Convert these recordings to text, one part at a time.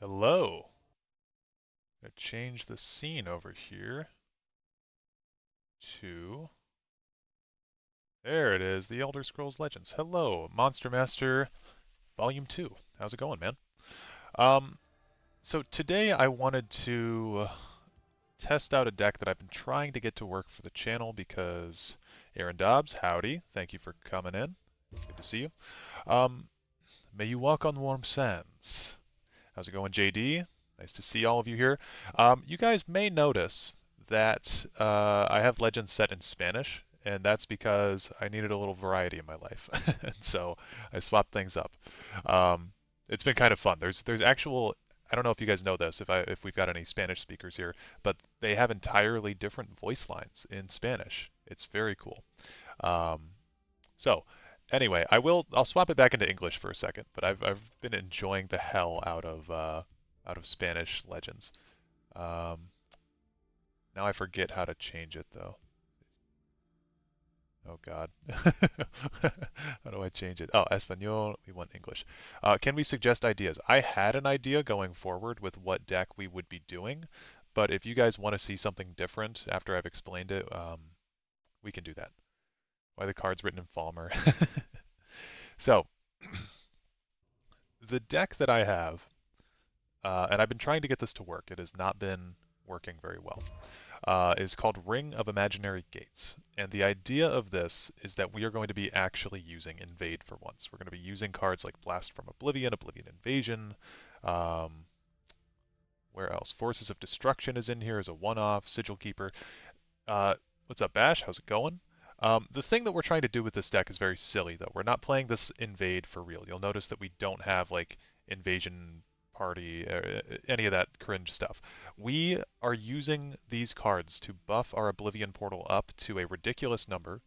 Hello. Gonna change the scene over here to there it is, the Elder Scrolls Legends. Hello, Monster Master Volume 2. How's it going, man? Um, so today I wanted to test out a deck that I've been trying to get to work for the channel because Aaron Dobbs, howdy. Thank you for coming in. Good to see you. Um, may you walk on warm sands. How's it going, JD? Nice to see all of you here. You guys may notice that I have Legends set in Spanish, and that's because I needed a little variety in my life, and so I swapped things up. Um, it's been kind of fun. There's actual I don't know if you guys know this, if we've got any Spanish speakers here, but they have entirely different voice lines in Spanish. It's very cool. Um, so anyway, I'll swap it back into English for a second, but I've been enjoying the hell out of Spanish Legends. Um, now I forget how to change it though. Oh God. How do I change it? Oh, Espanol, we want English. Can we suggest ideas? I had an idea going forward with what deck we would be doing, but if you guys want to see something different after I've explained it, we can do that. Why the card's written in Falmer. So, the deck that I have, and I've been trying to get this to work, it has not been working very well, is called Ring of Imaginary Gates. And the idea of this is that we are going to be actually using Invade for once. We're going to be using cards like Blast from Oblivion, Oblivion Invasion, um, where else? Forces of Destruction is in here as a one-off, Sigil Keeper. What's up, Bash? How's it going? The thing that we're trying to do with this deck is very silly, though. We're not playing this invade for real. You'll notice that we don't have like invasion party, any of that cringe stuff. We are using these cards to buff our Oblivion portal up to a ridiculous number.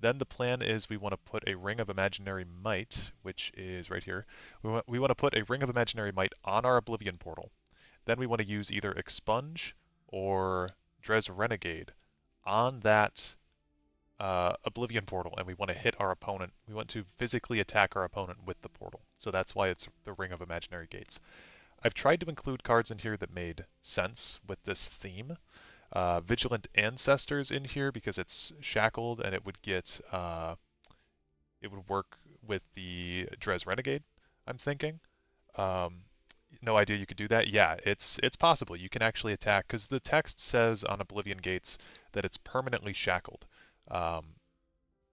Then the plan is we want to put a Ring of Imaginary Might, which is right here. We want to put a Ring of Imaginary Might on our Oblivion portal. Then we want to use either Expunge or Dres Renegade on that Oblivion portal, and we want to hit our opponent. We want to physically attack our opponent with the portal. So that's why it's the Ring of Imaginary Gates. I've tried to include cards in here that made sense with this theme. Vigilant Ancestors in here because it's shackled and it would work with the Dres Renegade, I'm thinking. Um, no idea you could do that. Yeah, it's possible. You can actually attack because the text says on Oblivion Gates that it's permanently shackled. Um,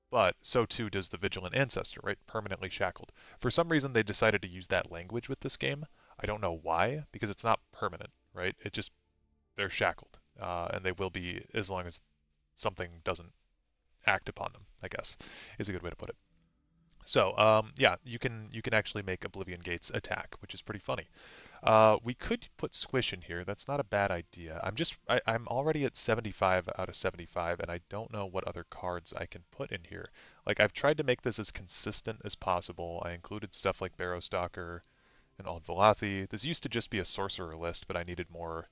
but so too does the Vigilant Ancestor, right? Permanently shackled. For some reason, they decided to use that language with this game. I don't know why, because it's not permanent, right? It just, they're shackled, and they will be as long as something doesn't act upon them, I guess, is a good way to put it. So, yeah, you can actually make Oblivion Gates attack, which is pretty funny. We could put Squish in here. That's not a bad idea. I'm already at 75 out of 75, and I don't know what other cards I can put in here. Like, I've tried to make this as consistent as possible. I included stuff like Barrowstalker and Old Valathi. This used to just be a sorcerer list, but I needed more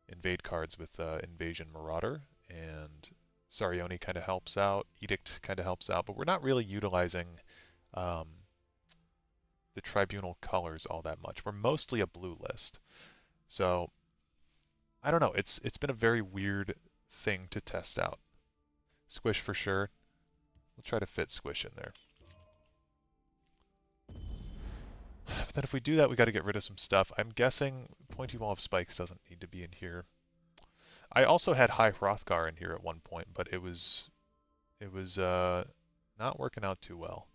invade cards with Invasion Marauder, and Sarioni kind of helps out. Edict kind of helps out, but we're not really utilizing um, the tribunal colors all that much. We're mostly a blue list. So I don't know. It's been a very weird thing to test out. Squish for sure. We'll try to fit Squish in there. But then if we do that, we got to get rid of some stuff. I'm guessing Pointy Wall of Spikes doesn't need to be in here. I also had High Hrothgar in here at one point, but it was not working out too well.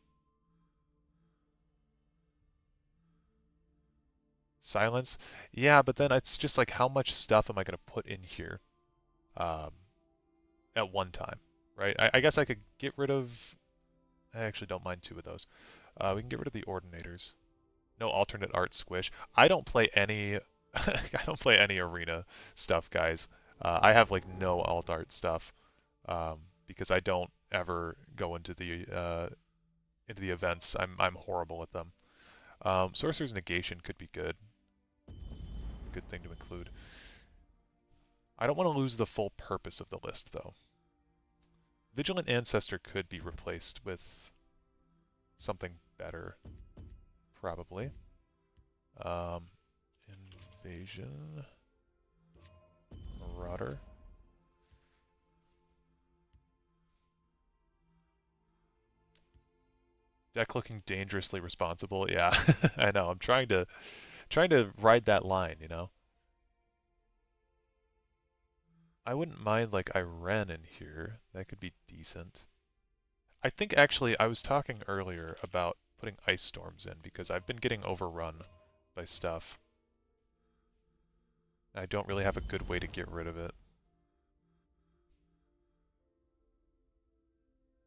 Silence, yeah, but then it's just like how much stuff am I going to put in here? Um, at one time, right? I guess I could get rid of. I actually don't mind two of those. We can get rid of the ordinators. No alternate art squish. I don't play any. I don't play any arena stuff, guys. I have like no alt art stuff because I don't ever go into the events. I'm horrible at them. Sorcerer's negation could be good. Good thing to include. I don't want to lose the full purpose of the list though. Vigilant Ancestor could be replaced with something better, probably. Um, Evasion. Marauder. Deck looking dangerously responsible. Yeah, I know. I'm trying to ride that line, you know. I wouldn't mind like Iran in here. That could be decent. I think actually I was talking earlier about putting ice storms in because I've been getting overrun by stuff. I don't really have a good way to get rid of it.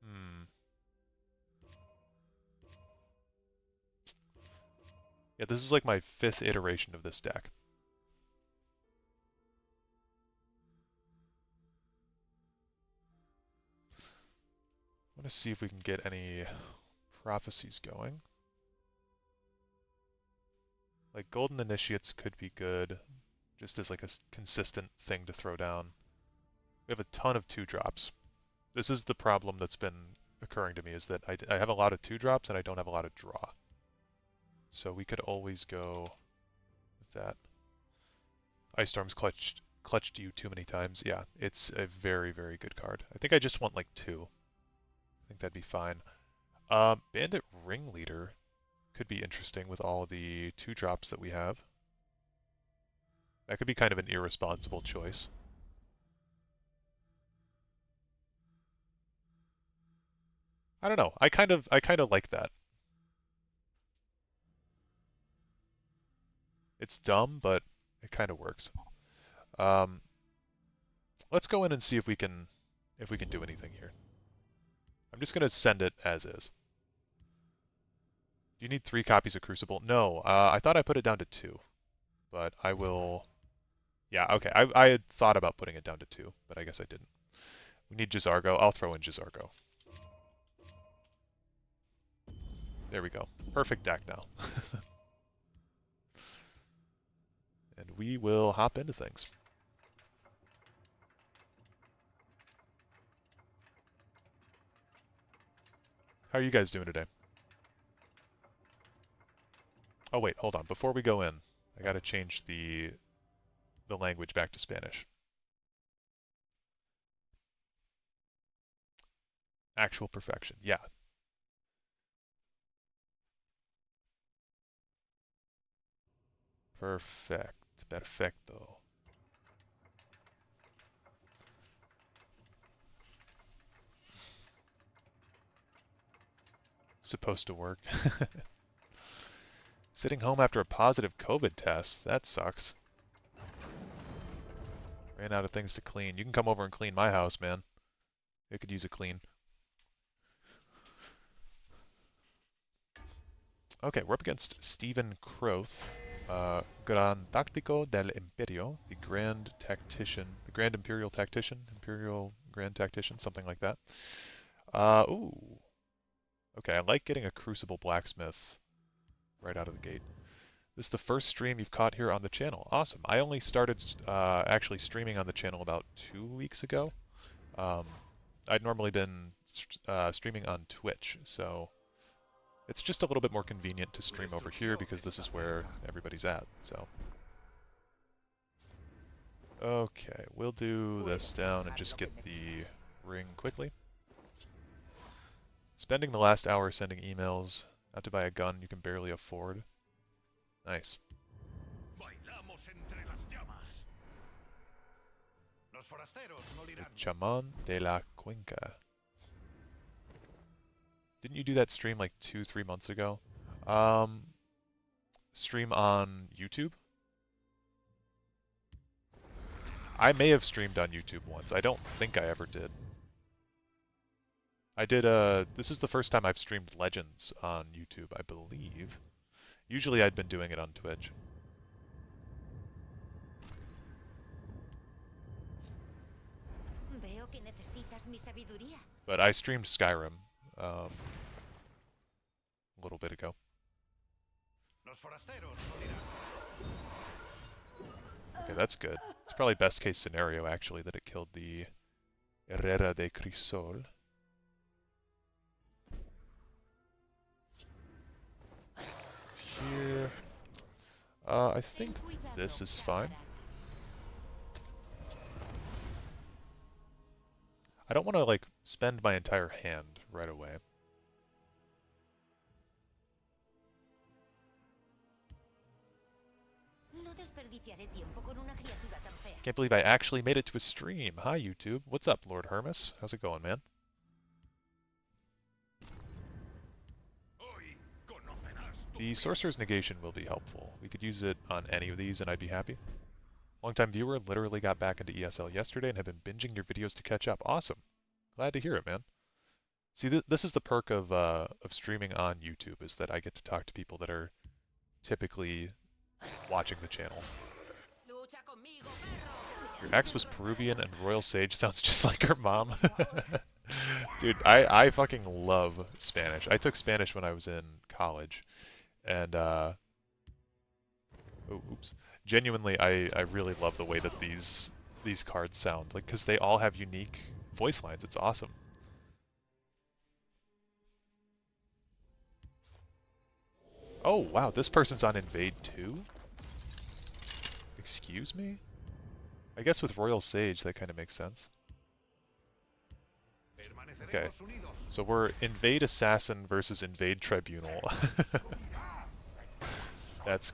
Hmm. Yeah, this is like my 5th iteration of this deck. I want to see if we can get any prophecies going. Like Golden Initiates could be good, just as like a consistent thing to throw down. We have a ton of 2-drops. This is the problem that's been occurring to me, is that I have a lot of 2-drops and I don't have a lot of draw. So we could always go with that. Ice Storm's clutched you too many times. Yeah, it's a very, very good card. I think I just want like 2. I think that'd be fine. Bandit Ringleader could be interesting with all the 2-drops that we have. That could be kind of an irresponsible choice. I don't know. I kind of like that. It's dumb, but it kind of works. Um, let's go in and see if we can do anything here. I'm just gonna send it as is. Do you need 3 copies of Crucible? No, I thought I put it down to 2, but I will. Yeah, okay. I had thought about putting it down to 2, but I guess I didn't. We need Jizargo. I'll throw in Jizargo. There we go. Perfect deck now. And we will hop into things. How are you guys doing today? Oh wait, hold on. Before we go in, I gotta change the language back to Spanish. Actual perfection. Yeah. Perfect. Perfecto. Supposed to work. Sitting home after a positive COVID test. That sucks. Ran out of things to clean. You can come over and clean my house, man. It could use a clean. Okay, we're up against Stephen Croth, Gran Táctico del Imperio, the Grand Tactician, the Grand Imperial Tactician, Imperial Grand Tactician, something like that. Ooh. Okay, I like getting a Crucible Blacksmith right out of the gate. This is the first stream you've caught here on the channel. Awesome. I only started actually streaming on the channel about 2 weeks ago. I'd normally been streaming on Twitch, so it's just a little bit more convenient to stream over here because this is where everybody's at, so. Okay, we'll do this down and just get the ring quickly. Spending the last hour sending emails, out to buy a gun you can barely afford. Nice. The Chaman de la Cuenca. Didn't you do that stream like 2-3 months ago? Stream on YouTube? I may have streamed on YouTube once. I don't think I ever did. I did, this is the first time I've streamed Legends on YouTube, I believe. Usually I'd been doing it on Twitch. But I streamed Skyrim a little bit ago. Okay, that's good. It's probably best case scenario, actually, that it killed the Herrera de Crisol. Here. I think this is fine. I don't want to, like, spend my entire hand right away. Can't believe I actually made it to a stream. Hi, YouTube. What's up, Lord Hermes? How's it going, man? The Sorcerer's Negation will be helpful. We could use it on any of these and I'd be happy. Longtime viewer, literally got back into ESL yesterday and have been binging your videos to catch up. Awesome. Glad to hear it, man. See, this is the perk of streaming on YouTube, is that I get to talk to people that are typically watching the channel. Your ex was Peruvian and Royal Sage sounds just like her mom. Dude, I fucking love Spanish. I took Spanish when I was in college. And, oh, oops. Genuinely, I really love the way that these cards sound. Like, because they all have unique voice lines. It's awesome. Oh, wow, this person's on Invade too? Excuse me? I guess with Royal Sage, that kind of makes sense. Okay, so we're Invade Assassin versus Invade Tribunal. That's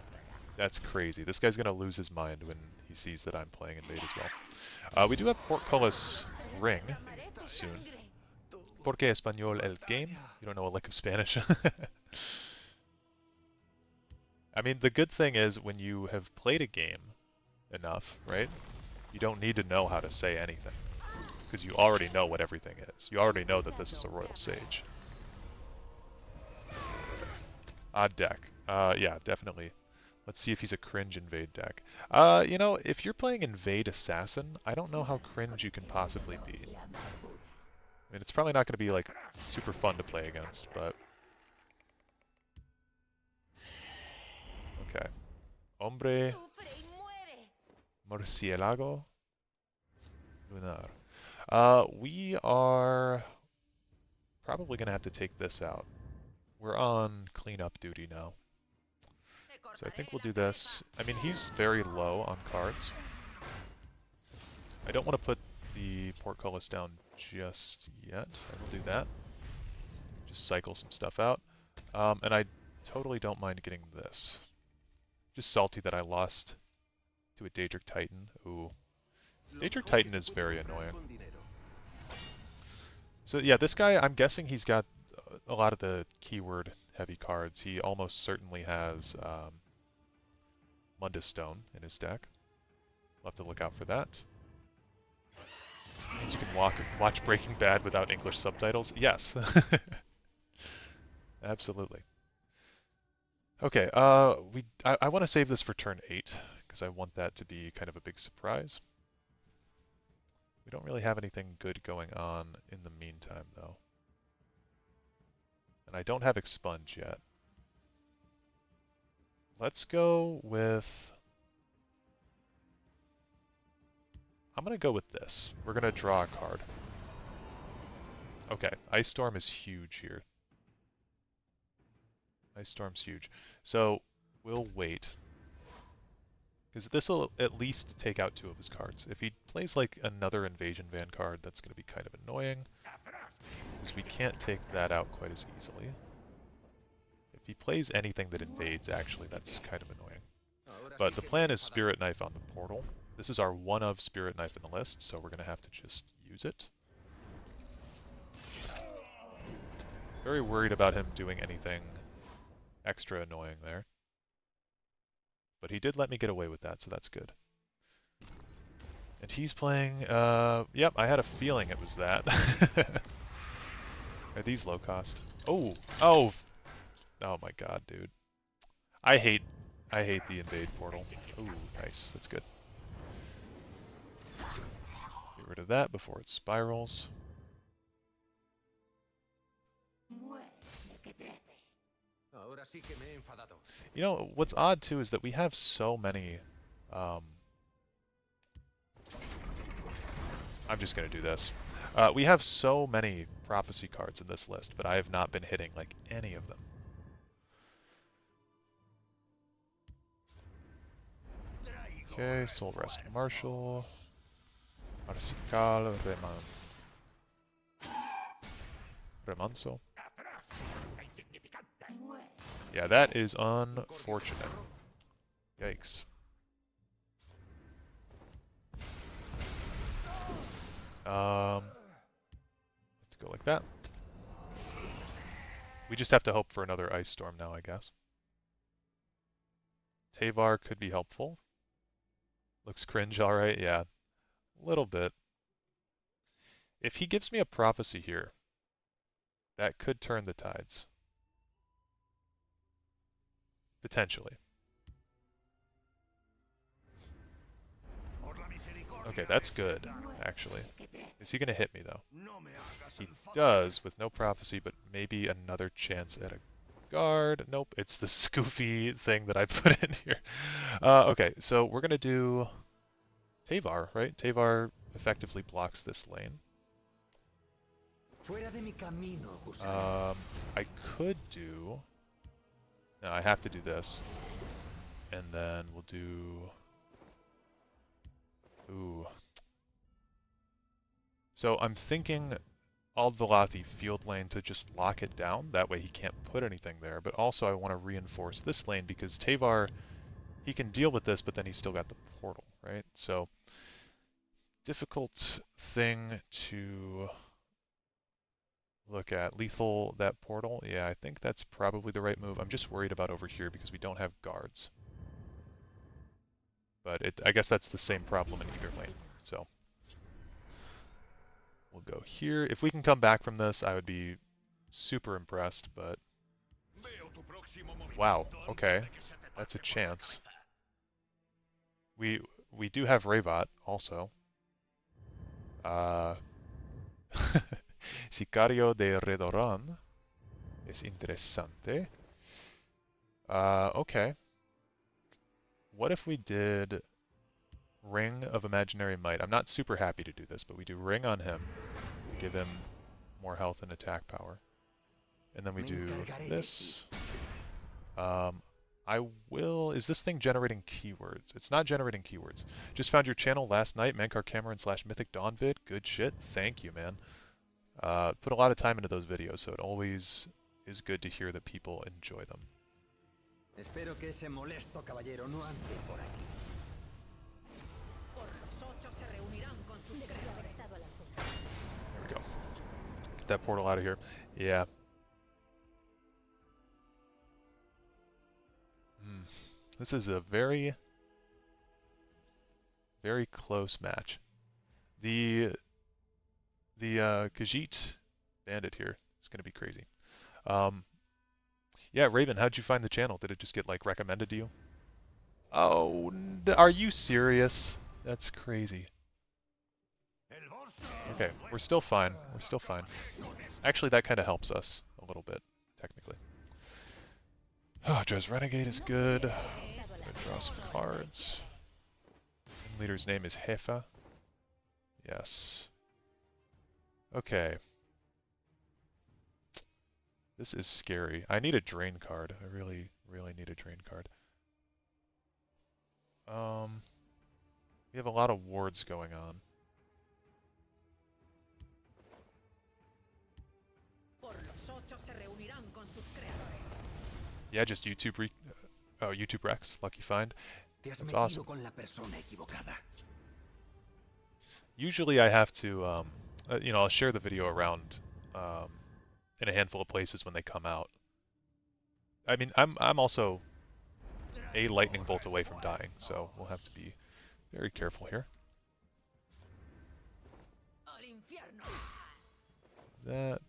crazy. This guy's gonna lose his mind when he sees that I'm playing Invade as well. We do have Portcullis Ring soon. Porque Español el game? You don't know a lick of Spanish. I mean, the good thing is when you have played a game enough, right? You don't need to know how to say anything, because you already know what everything is. You already know that this is a Royal Sage. Odd deck. Yeah, definitely. Let's see if he's a cringe Invade deck. You know, if you're playing Invade Assassin, I don't know how cringe you can possibly be. I mean, it's probably not going to be, like, super fun to play against, but... Okay. Hombre... Murcielago Lunar. We are probably going to have to take this out. We're on cleanup duty now. So I think we'll do this. I mean, he's very low on cards. I don't want to put the Portcullis down just yet. I will do that. Just cycle some stuff out. And I totally don't mind getting this. Just salty that I lost to a Daedric Titan. Ooh. Daedric Titan is very annoying. So yeah, this guy, I'm guessing he's got a lot of the keyword heavy cards. He almost certainly has Mundus Stone in his deck. We'll have to look out for that. Means you can watch Breaking Bad without English subtitles? Yes. Absolutely. Okay, I want to save this for turn 8, because I want that to be kind of a big surprise. We don't really have anything good going on in the meantime, though. And I don't have Expunge yet. Let's go with... I'm going to go with this. We're going to draw a card. Okay, Ice Storm is huge here. Ice Storm's huge. So, we'll wait. Because this will at least take out 2 of his cards. If he plays like another Invasion Van card, that's going to be kind of annoying. Because we can't take that out quite as easily. If he plays anything that invades, actually, that's kind of annoying. But the plan is Spirit Knife on the portal. This is our one of Spirit Knife in the list, so we're going to have to just use it. Very worried about him doing anything extra annoying there. But he did let me get away with that, so that's good. And he's playing, yep, I had a feeling it was that. Are these low cost? Oh, oh my god, dude. I hate the invade portal. Ooh, nice, that's good. Get rid of that before it spirals. You know, what's odd too is that we have so many, I'm just gonna do this. We have so many prophecy cards in this list, but I have not been hitting like any of them. Okay, Soul Rest Marshal. Marsical Remanso. Yeah, that is unfortunate. Yikes. Let's go like that. We just have to hope for another ice storm now, I guess. Tavar could be helpful. Looks cringe, alright, yeah. A little bit. If he gives me a prophecy here, that could turn the tides. Potentially. Okay, that's good, actually. Is he going to hit me, though? He does, with no prophecy, but maybe another chance at a guard. Nope, it's the scoofy thing that I put in here. Okay, so we're going to do Tavar, right? Tavar effectively blocks this lane. I could do... No, I have to do this. And then we'll do... Ooh. So I'm thinking Ald-Valathi field lane to just lock it down. That way he can't put anything there. But also I want to reinforce this lane because Tavar, he can deal with this, but then he's still got the portal, right? So difficult thing to look at. Lethal that portal. Yeah, I think that's probably the right move. I'm just worried about over here because we don't have guards. But I guess that's the same problem in either lane. So we'll go here. If we can come back from this, I would be super impressed, but... Wow, okay. That's a chance. We do have Revat also. Sicario de Redoran es interesante. Okay. What if we did Ring of Imaginary Might? I'm not super happy to do this, but we do Ring on him, give him more health and attack power. And then we do this. Is this thing generating keywords? It's not generating keywords. Just found your channel last night, Mankar Cameron / Mythic Dawn vid. Good shit. Thank you, man. Put a lot of time into those videos, so it always is good to hear that people enjoy them. Espero que ese molesto caballero no ande por aquí. There we go. Get that portal out of here. Yeah. This is a very, very close match. The Khajiit bandit here is going to be crazy. Yeah, Raven, how'd you find the channel? Did it just get like recommended to you? Oh, are you serious? That's crazy. Okay, we're still fine. We're still fine. Actually, that kind of helps us a little bit, technically. Oh, Dres Renegade is good. I'm gonna draw some cards. Leader's name is Hefa. Yes. Okay. This is scary. I need a drain card. I really, really need a drain card. We have a lot of wards going on. Yeah, just YouTube YouTube Rex. Lucky find. That's awesome. Usually I have to, you know, I'll share the video around in a handful of places when they come out. I mean, I'm also a lightning bolt away from dying, so we'll have to be very careful here. That,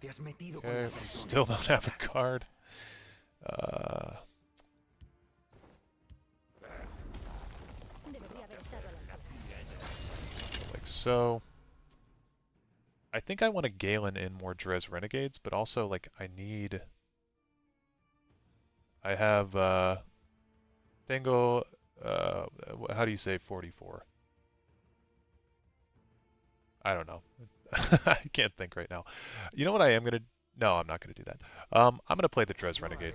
okay, we still don't have a card. Like so. I think I want to Galen in more Dres Renegades, but also, like, I have, Tengo, how do you say 44? I don't know. I can't think right now. You know what I am going to... No, I'm not going to do that. I'm going to play the Dres Renegade.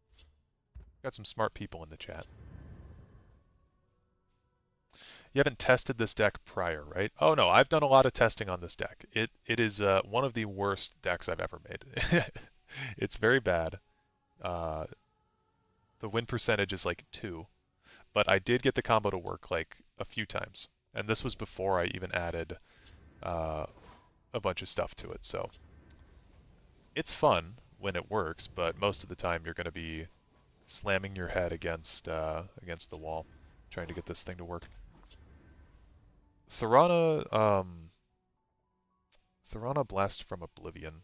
Got some smart people in the chat. You haven't tested this deck prior, right? Oh no, I've done a lot of testing on this deck. It is one of the worst decks I've ever made. It's very bad. Uh, the win percentage is like 2, but I did get the combo to work like a few times. And this was before I even added uh, a bunch of stuff to it. So it's fun when it works, but most of the time you're going to be slamming your head against the wall trying to get this thing to work. Thorana Blast from Oblivion.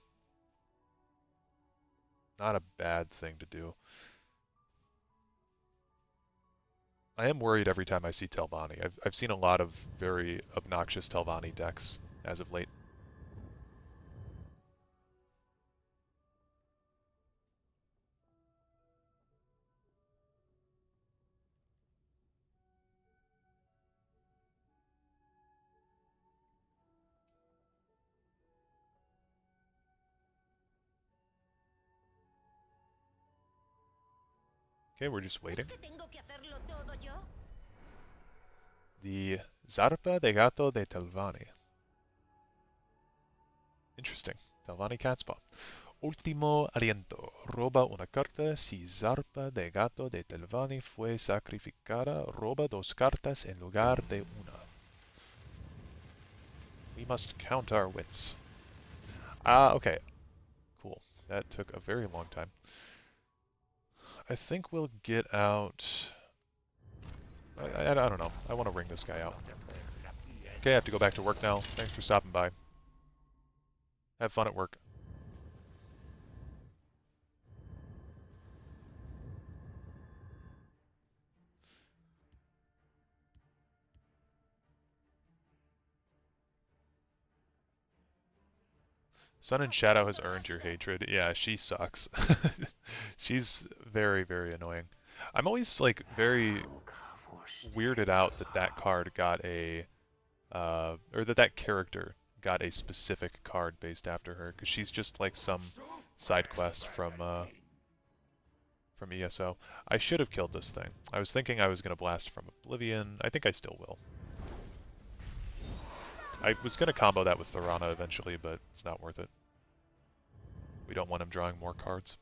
Not a bad thing to do. I am worried every time I see Telvanni. I've seen a lot of very obnoxious Telvanni decks as of late. Okay, we're just waiting. The Zarpa de Gato de Telvanni. Interesting. Telvanni Catspaw. Último aliento. Roba una carta si Zarpa de Gato de Telvanni fue sacrificada. Roba 2 cartas en lugar de una. We must count our wits. Okay. Cool. That took a very long time. I think we'll get out... I don't know. I want to ring this guy out. Okay, I have to go back to work now. Thanks for stopping by. Have fun at work. Sun and Shadow has earned your hatred. Yeah, she sucks. She's very, very annoying. I'm always like very weirded out that that card got a, or that character got a specific card based after her, because she's just like some side quest from ESO. I should have killed this thing. I was thinking I was going to blast from Oblivion. I think I still will. I was going to combo that with Thorana eventually, but it's not worth it. We don't want him drawing more cards.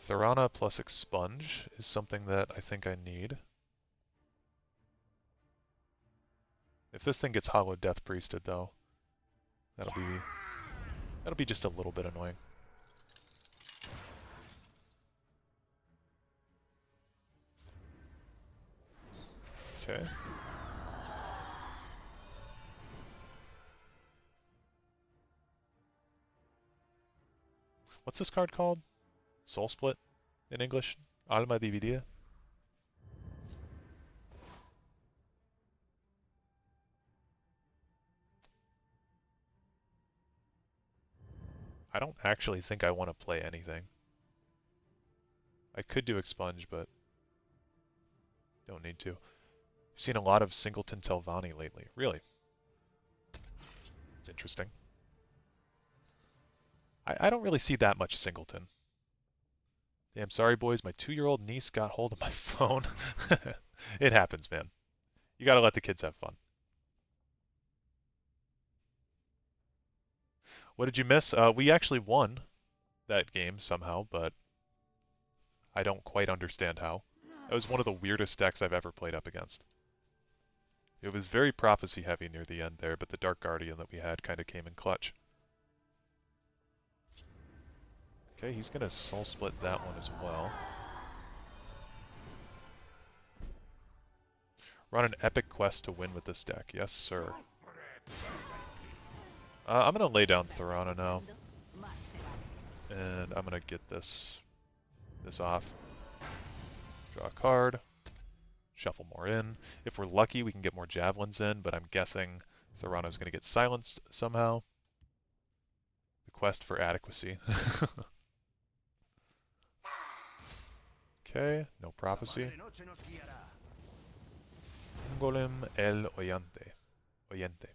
Thorana plus Expunge is something that I think I need. If this thing gets Hollow Death Priested, though, that'll be just a little bit annoying. Okay. What's this card called? Soul Split in English? Alma Dividida? I don't actually think I want to play anything. I could do Expunge, but don't need to. I've seen a lot of Singleton Telvanni lately. Really? It's interesting. I don't really see that much Singleton. Damn, sorry boys, my 2-year-old niece got hold of my phone. It happens, man. You gotta let the kids have fun. What did you miss? We actually won that game somehow, but I don't quite understand how. That was one of the weirdest decks I've ever played up against. It was very prophecy heavy near the end there, but the Dark Guardian that we had kind of came in clutch. Okay, he's gonna soul split that one as well. Run an epic quest to win with this deck. Yes, sir. I'm gonna lay down Thorana now. And I'm gonna get this off. Draw a card. Shuffle more in. If we're lucky, we can get more javelins in, but I'm guessing Thorana's gonna get silenced somehow. The quest for adequacy. Okay, no prophecy. Golem el Oyente. Oyente.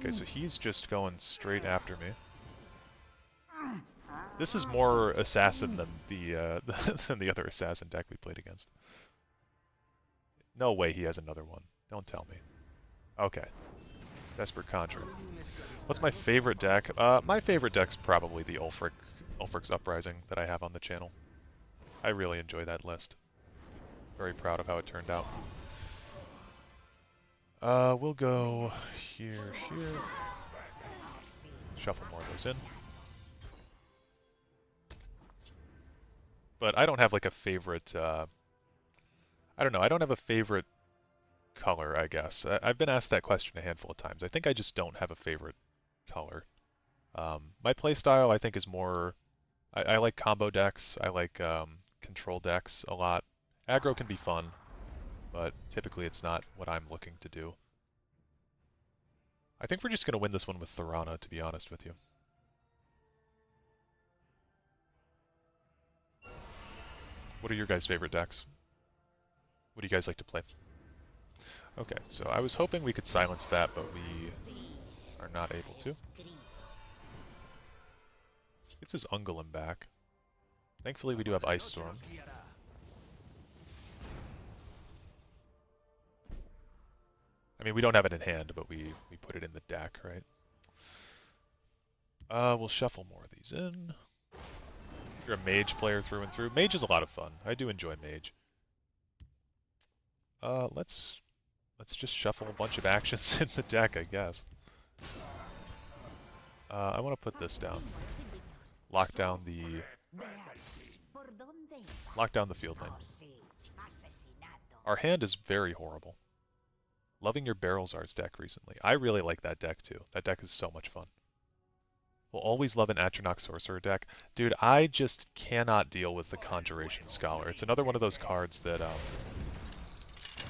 Okay, so he's just going straight after me. This is more assassin than the than the other assassin deck we played against. No way he has another one. Don't tell me. Okay. Desperate Conjurer. What's my favorite deck? My favorite deck's probably the Ulfric's Uprising that I have on the channel. I really enjoy that list. Very proud of how it turned out. We'll go here. Shuffle more of those in. But I don't have like a favorite, I don't know, I don't have a favorite color, I guess. I've been asked that question a handful of times. I think I just don't have a favorite color. My playstyle, I think, is more, I like combo decks, I like control decks a lot. Aggro can be fun, but typically it's not what I'm looking to do. I think we're just going to win this one with Thorana, to be honest with you. What are your guys' favorite decks? What do you guys like to play? Okay, so I was hoping we could silence that, but we are not able to. Gets his Ungolem back. Thankfully we do have Ice Storm. I mean, we don't have it in hand, but we put it in the deck, right? We'll shuffle more of these in. You're a mage player through and through. Mage is a lot of fun. I do enjoy mage. Let's just shuffle a bunch of actions in the deck, I guess. I want to put this down. Lock down the field lane. Our hand is very horrible. Loving your Barrelzar's deck recently. I really like that deck too. That deck is so much fun. Will always love an Atronach Sorcerer deck. Dude, I just cannot deal with the Conjuration Scholar. It's another one of those cards that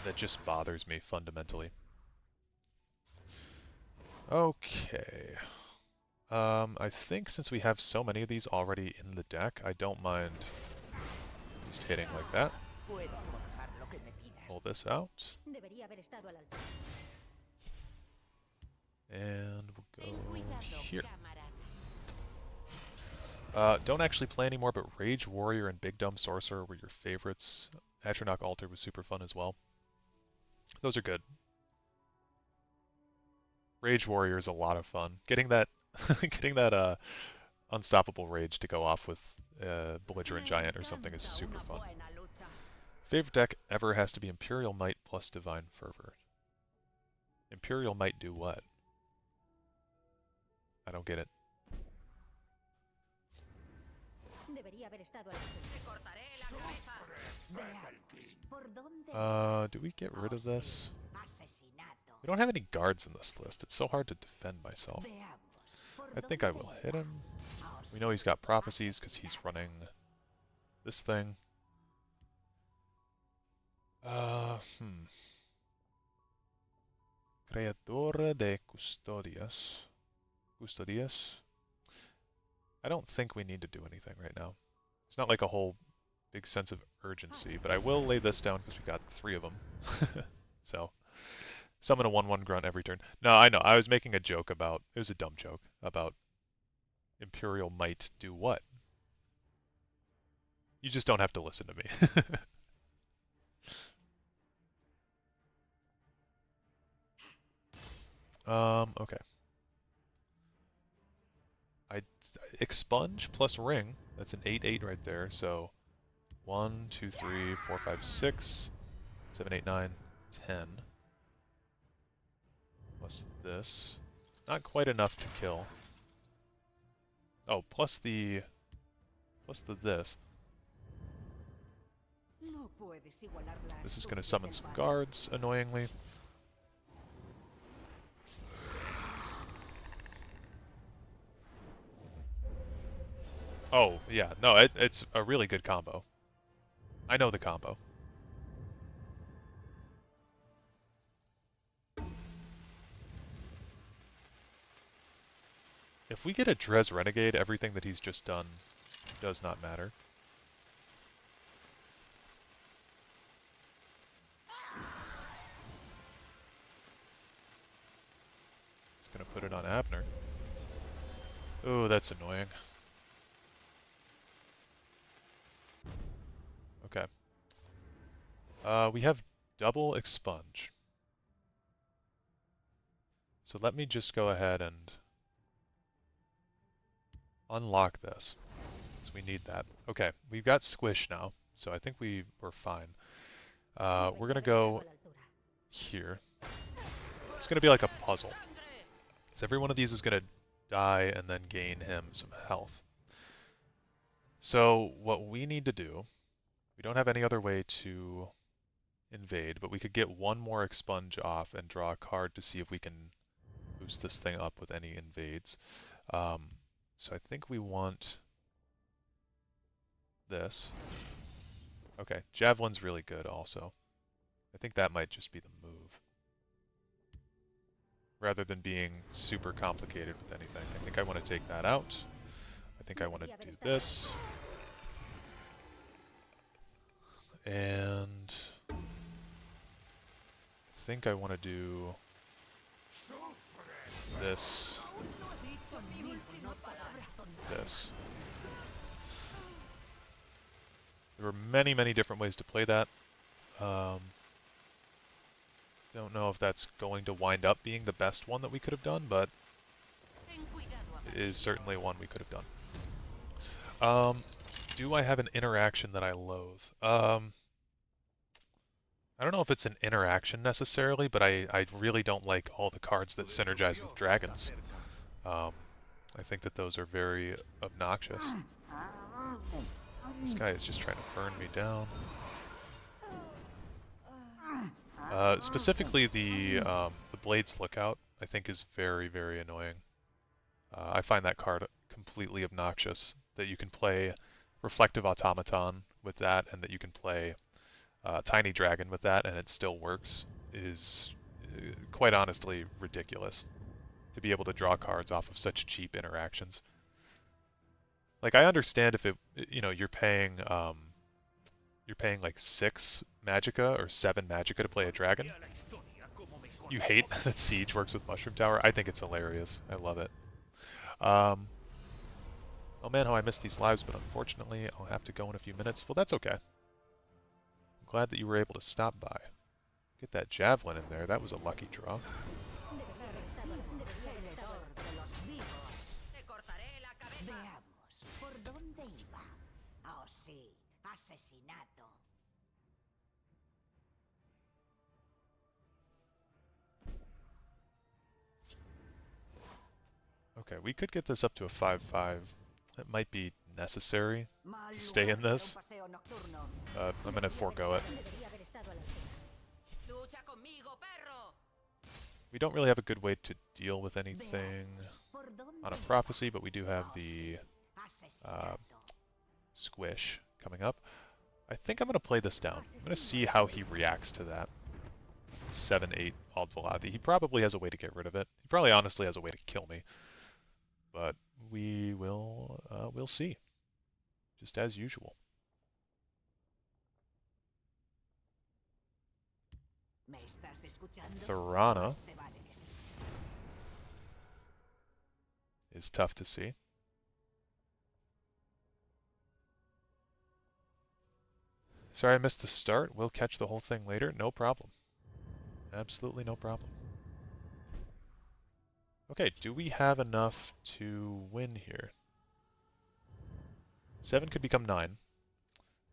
that just bothers me fundamentally. Okay. I think since we have so many of these already in the deck, I don't mind just hitting like that. Pull this out. And we'll go here. Don't actually play anymore, but Rage Warrior and Big Dumb Sorcerer were your favorites. Atronach Altar was super fun as well. Those are good. Rage Warrior is a lot of fun. Getting that Unstoppable Rage to go off with Belligerent Giant or something is super fun. Favorite deck ever has to be Imperial Might plus Divine Fervor. Imperial Might do what? I don't get it. Do we get rid of this? We don't have any guards in this list. It's so hard to defend myself. I think I will hit him. We know he's got prophecies because he's running this thing. Creador de Custodias. Custodias? I don't think we need to do anything right now. It's not like a whole big sense of urgency, but I will lay this down because we got 3 of them. So, summon a 1/1 grunt every turn. No, I know. I was making a joke about, it was a dumb joke, about Imperial Might do what? You just don't have to listen to me. Okay. I expunge plus ring. That's an 8/8 right there. So 1, 2, 3, 4, 5, 6, 7, 8, 9, 10. Plus this. Not quite enough to kill. Oh, plus the this. This is going to summon some guards, annoyingly. Oh, yeah. No, it's a really good combo. I know the combo. If we get a Dres Renegade, everything that he's just done does not matter. gonna put it on Abner. Oh, that's annoying. Okay. We have double expunge. So let me just go ahead and unlock this. So we need that. Okay, we've got squish now, so I think we're fine. We're gonna go here. It's gonna be like a puzzle. So every one of these is gonna die and then gain him some health. So what we need to do, we don't have any other way to invade, but we could get one more expunge off and draw a card to see if we can boost this thing up with any invades. So I think we want this. Okay, Javelin's really good also. I think that might just be the move. Rather than being super complicated with anything. I think I want to take that out. I think I want to do this. And I think I want to do this. This. There were many, many different ways to play that. Don't know if that's going to wind up being the best one that we could have done, but it is certainly one we could have done. Do I have an interaction that I loathe? I don't know if it's an interaction necessarily, but I really don't like all the cards that synergize with dragons. I think that those are very obnoxious. This guy is just trying to burn me down. Specifically, the Blade's Lookout, I think, is very, very annoying. I find that card completely obnoxious, that you can play Reflective Automaton with that, and that you can play Tiny Dragon with that, and it still works, is quite honestly ridiculous. To be able to draw cards off of such cheap interactions. Like, I understand if you're paying like 6 Magicka or 7 Magicka to play a dragon. You hate that Siege works with Mushroom Tower. I think it's hilarious. I love it. Oh man, how I missed these lives, but unfortunately I'll have to go in a few minutes. Well, that's okay. I'm glad that you were able to stop by. Get that Javelin in there. That was a lucky draw. Okay, we could get this up to a 5-5. It might be necessary to stay in this. I'm going to forego it. We don't really have a good way to deal with anything on a prophecy, but we do have the squish coming up. I think I'm going to play this down. I'm going to see how he reacts to that. 7-8 Ald Valadi. He probably has a way to get rid of it. He probably honestly has a way to kill me. But we'll see. Just as usual. Thorana is tough to see. Sorry I missed the start. We'll catch the whole thing later. No problem. Absolutely no problem. Okay, do we have enough to win here? 7 could become 9.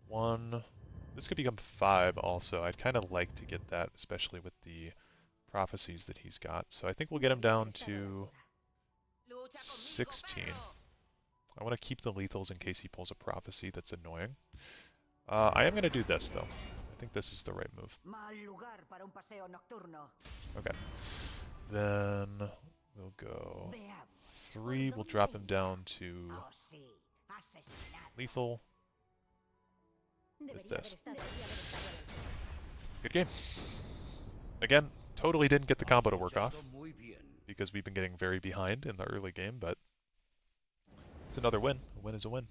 1... This could become 5 also. I'd kind of like to get that, especially with the prophecies that he's got. So I think we'll get him down to 16. I want to keep the lethals in case he pulls a prophecy that's annoying. I am going to do this, though. I think this is the right move. Okay. Then we'll go 3. We'll drop him down to lethal with this. Good game. Again, totally didn't get the combo to work off because we've been getting very behind in the early game, but it's another win. A win is a win.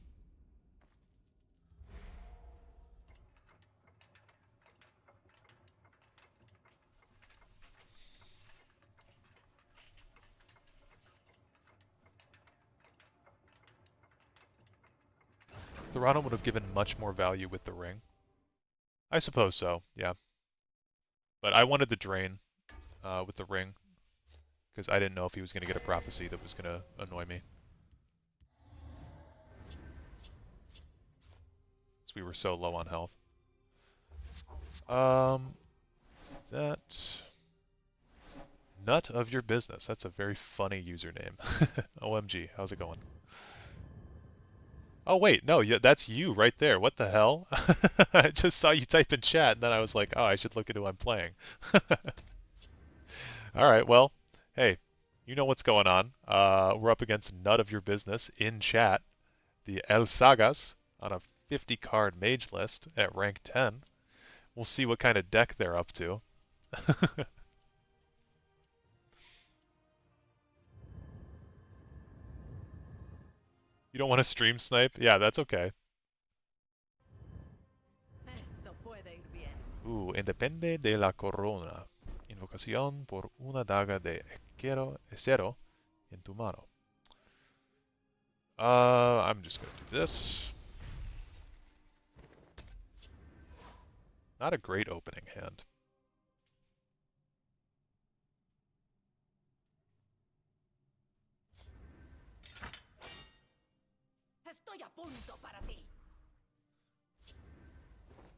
Thorano would have given much more value with the ring. I suppose so, yeah. But I wanted the drain with the ring, because I didn't know if he was going to get a prophecy that was going to annoy me. Because we were so low on health. That... Nut of your business. That's a very funny username. OMG, how's it going? Oh wait, no, yeah, that's you right there. What the hell? I just saw you type in chat, and then I was like, oh, I should look at who I'm playing. All right, well, hey, you know what's going on. We're up against Nut of Your Business in chat, the El Sagas on a 50 card mage list at rank 10. We'll see what kind of deck they're up to. You don't want to stream snipe? Yeah, that's okay. Independe de la corona. Invocación por una daga de Acero en tu mano. I'm just gonna do this. Not a great opening hand.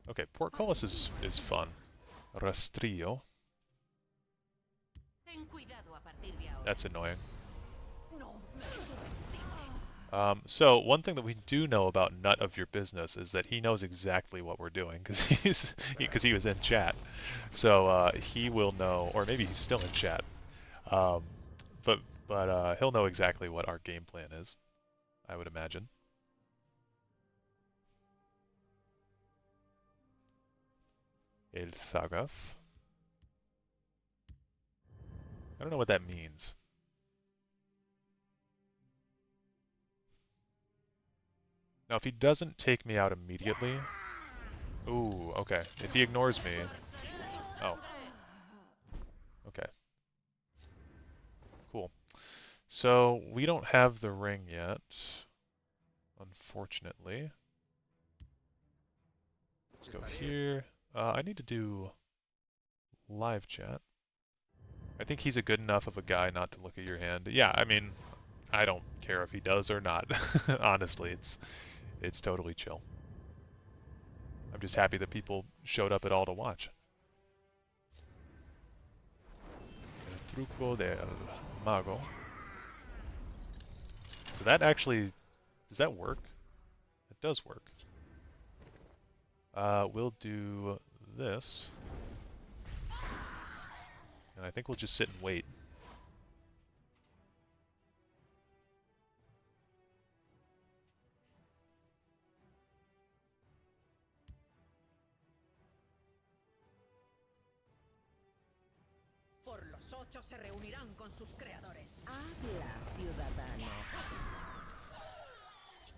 Okay, Portcullis is fun. Rastrillo. That's annoying. So one thing that we do know about Nut of Your Business is that he knows exactly what we're doing because he was in chat. So he will know, or maybe he's still in chat. But he'll know exactly what our game plan is, I would imagine. El Thagath. I don't know what that means. Now, if he doesn't take me out immediately... Ooh, okay. If he ignores me... Oh. Okay. Cool. So, we don't have the ring yet, unfortunately. Let's go here. I need to do live chat. I think he's a good enough of a guy not to look at your hand. Yeah, I mean, I don't care if he does or not. Honestly, it's totally chill. I'm just happy that people showed up at all to watch. El truco del mago. So that actually, does that work? It does work. We'll do this. And I think we'll just sit and wait. Por los 8 se reunirán con sus creadores. Habla, ciudadano.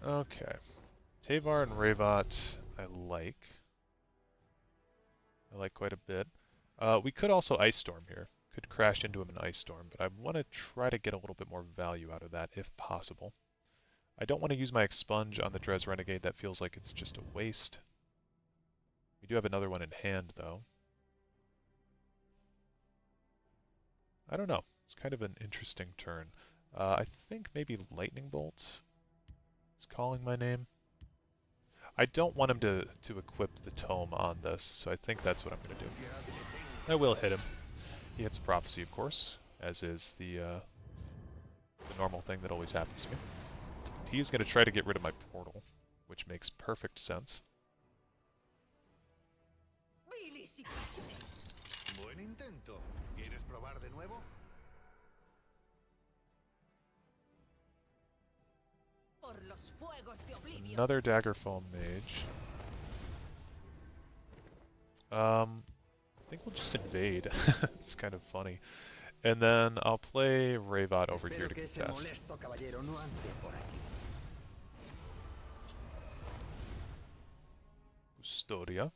Okay. Tavar and Ravat, I like. I like quite a bit. We could also Ice Storm here. Could crash into him in Ice Storm, but I want to try to get a little bit more value out of that if possible. I don't want to use my Expunge on the Dres Renegade. That feels like it's just a waste. We do have another one in hand, though. I don't know. It's kind of an interesting turn. I think maybe Lightning Bolt is calling my name. I don't want him to equip the tome on this, so I think that's what I'm going to do. I will hit him. He hits Prophecy, of course, as is the normal thing that always happens to me. He's going to try to get rid of my portal, which makes perfect sense. Buen intento. ¿Quieres probar de nuevo? Another Daggerfall Mage. I think we'll just invade. It's kind of funny. And then I'll play Ravat over here to contest. Custodia.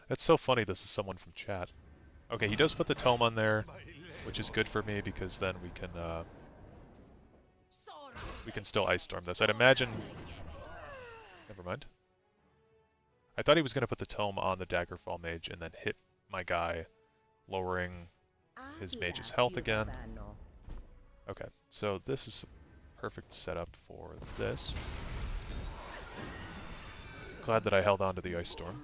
That's so funny this is someone from chat. Okay, he does put the tome on there, which is good for me because then we can still Ice Storm this. I'd imagine Never mind. I thought he was going to put the tome on the Daggerfall mage and then hit my guy, lowering his mage's health again. Okay, so this is a perfect setup for this. Glad that I held on to the Ice Storm.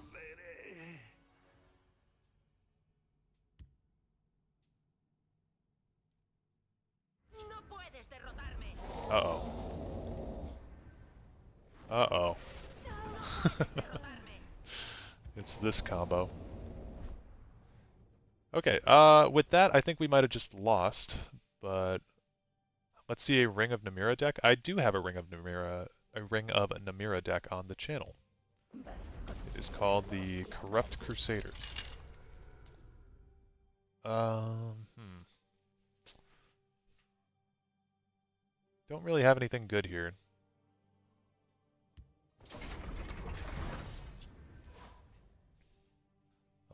Uh-oh. Uh-oh. It's this combo. Okay, with that, I think we might have just lost, but let's see a Ring of Namira deck. I do have a Ring of Namira deck on the channel. It is called the Corrupt Crusader. Don't really have anything good here.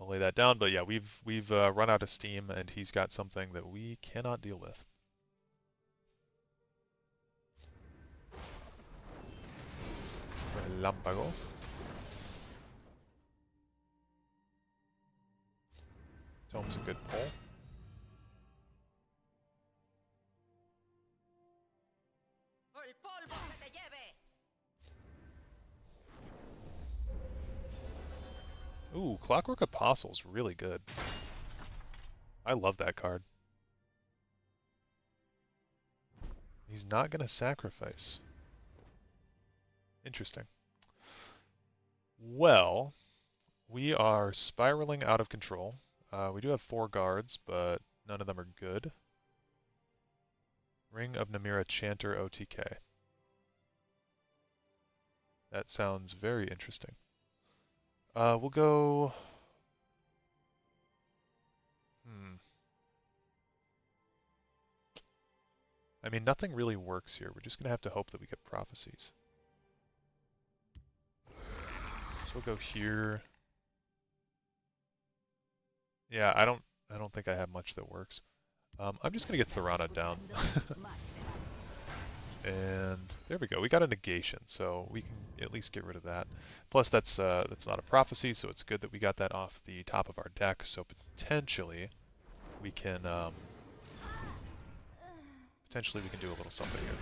I'll lay that down, but yeah, we've run out of steam, and he's got something that we cannot deal with. Relámpago. Tome's a good pull. Ooh, Clockwork Apostle's really good. I love that card. He's not going to sacrifice. Interesting. Well, we are spiraling out of control. We do have 4 guards, but none of them are good. Ring of Namira Chanter OTK. That sounds very interesting. We'll go... I mean, nothing really works here. We're just going to have to hope that we get prophecies. So we'll go here. Yeah, I don't think I have much that works. I'm just going to get Thorana down. And there we go. We got a negation, so we can at least get rid of that. Plus, that's not a prophecy, so it's good that we got that off the top of our deck. So potentially, we can do a little something here.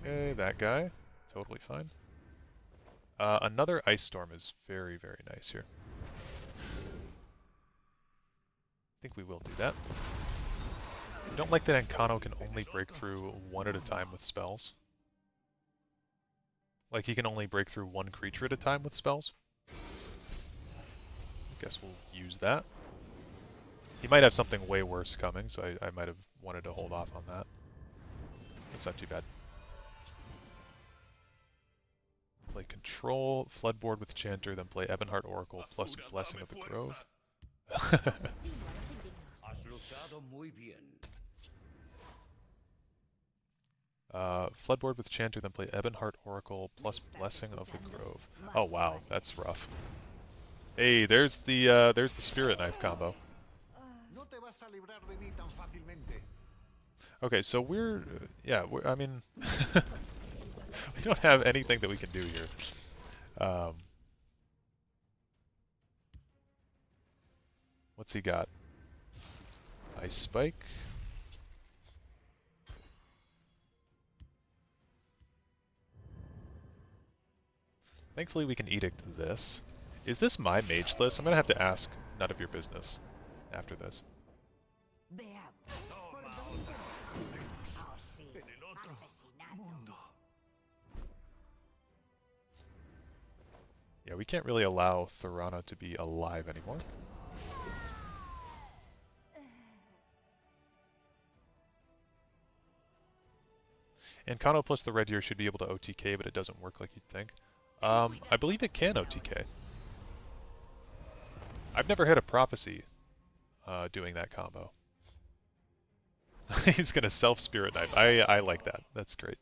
Okay, that guy, totally fine. Another Ice Storm is very, very nice here. I think we will do that. I don't like that Encano can only break through one at a time with spells. Like, he can only break through one creature at a time with spells. I guess we'll use that. He might have something way worse coming, so I might have wanted to hold off on that. That's not too bad. Play Control, Floodboard with Chanter, then play Ebonheart Oracle plus Blessing of the Grove. Floodboard with Chanter, then play Ebonheart Oracle plus Blessing of the Grove. Oh wow, that's rough. Hey, there's the Spirit Knife combo. Okay, so I mean, we don't have anything that we can do here. What's he got? Ice Spike. Thankfully we can Edict this. Is this my mage list? I'm gonna have to ask none of your business after this. Yeah, we can't really allow Thorana to be alive anymore. And Kano plus the Red Deer should be able to OTK, but it doesn't work like you'd think. I believe it can OTK. I've never had a Prophecy doing that combo. He's gonna self-Spirit Knife. I like that. That's great.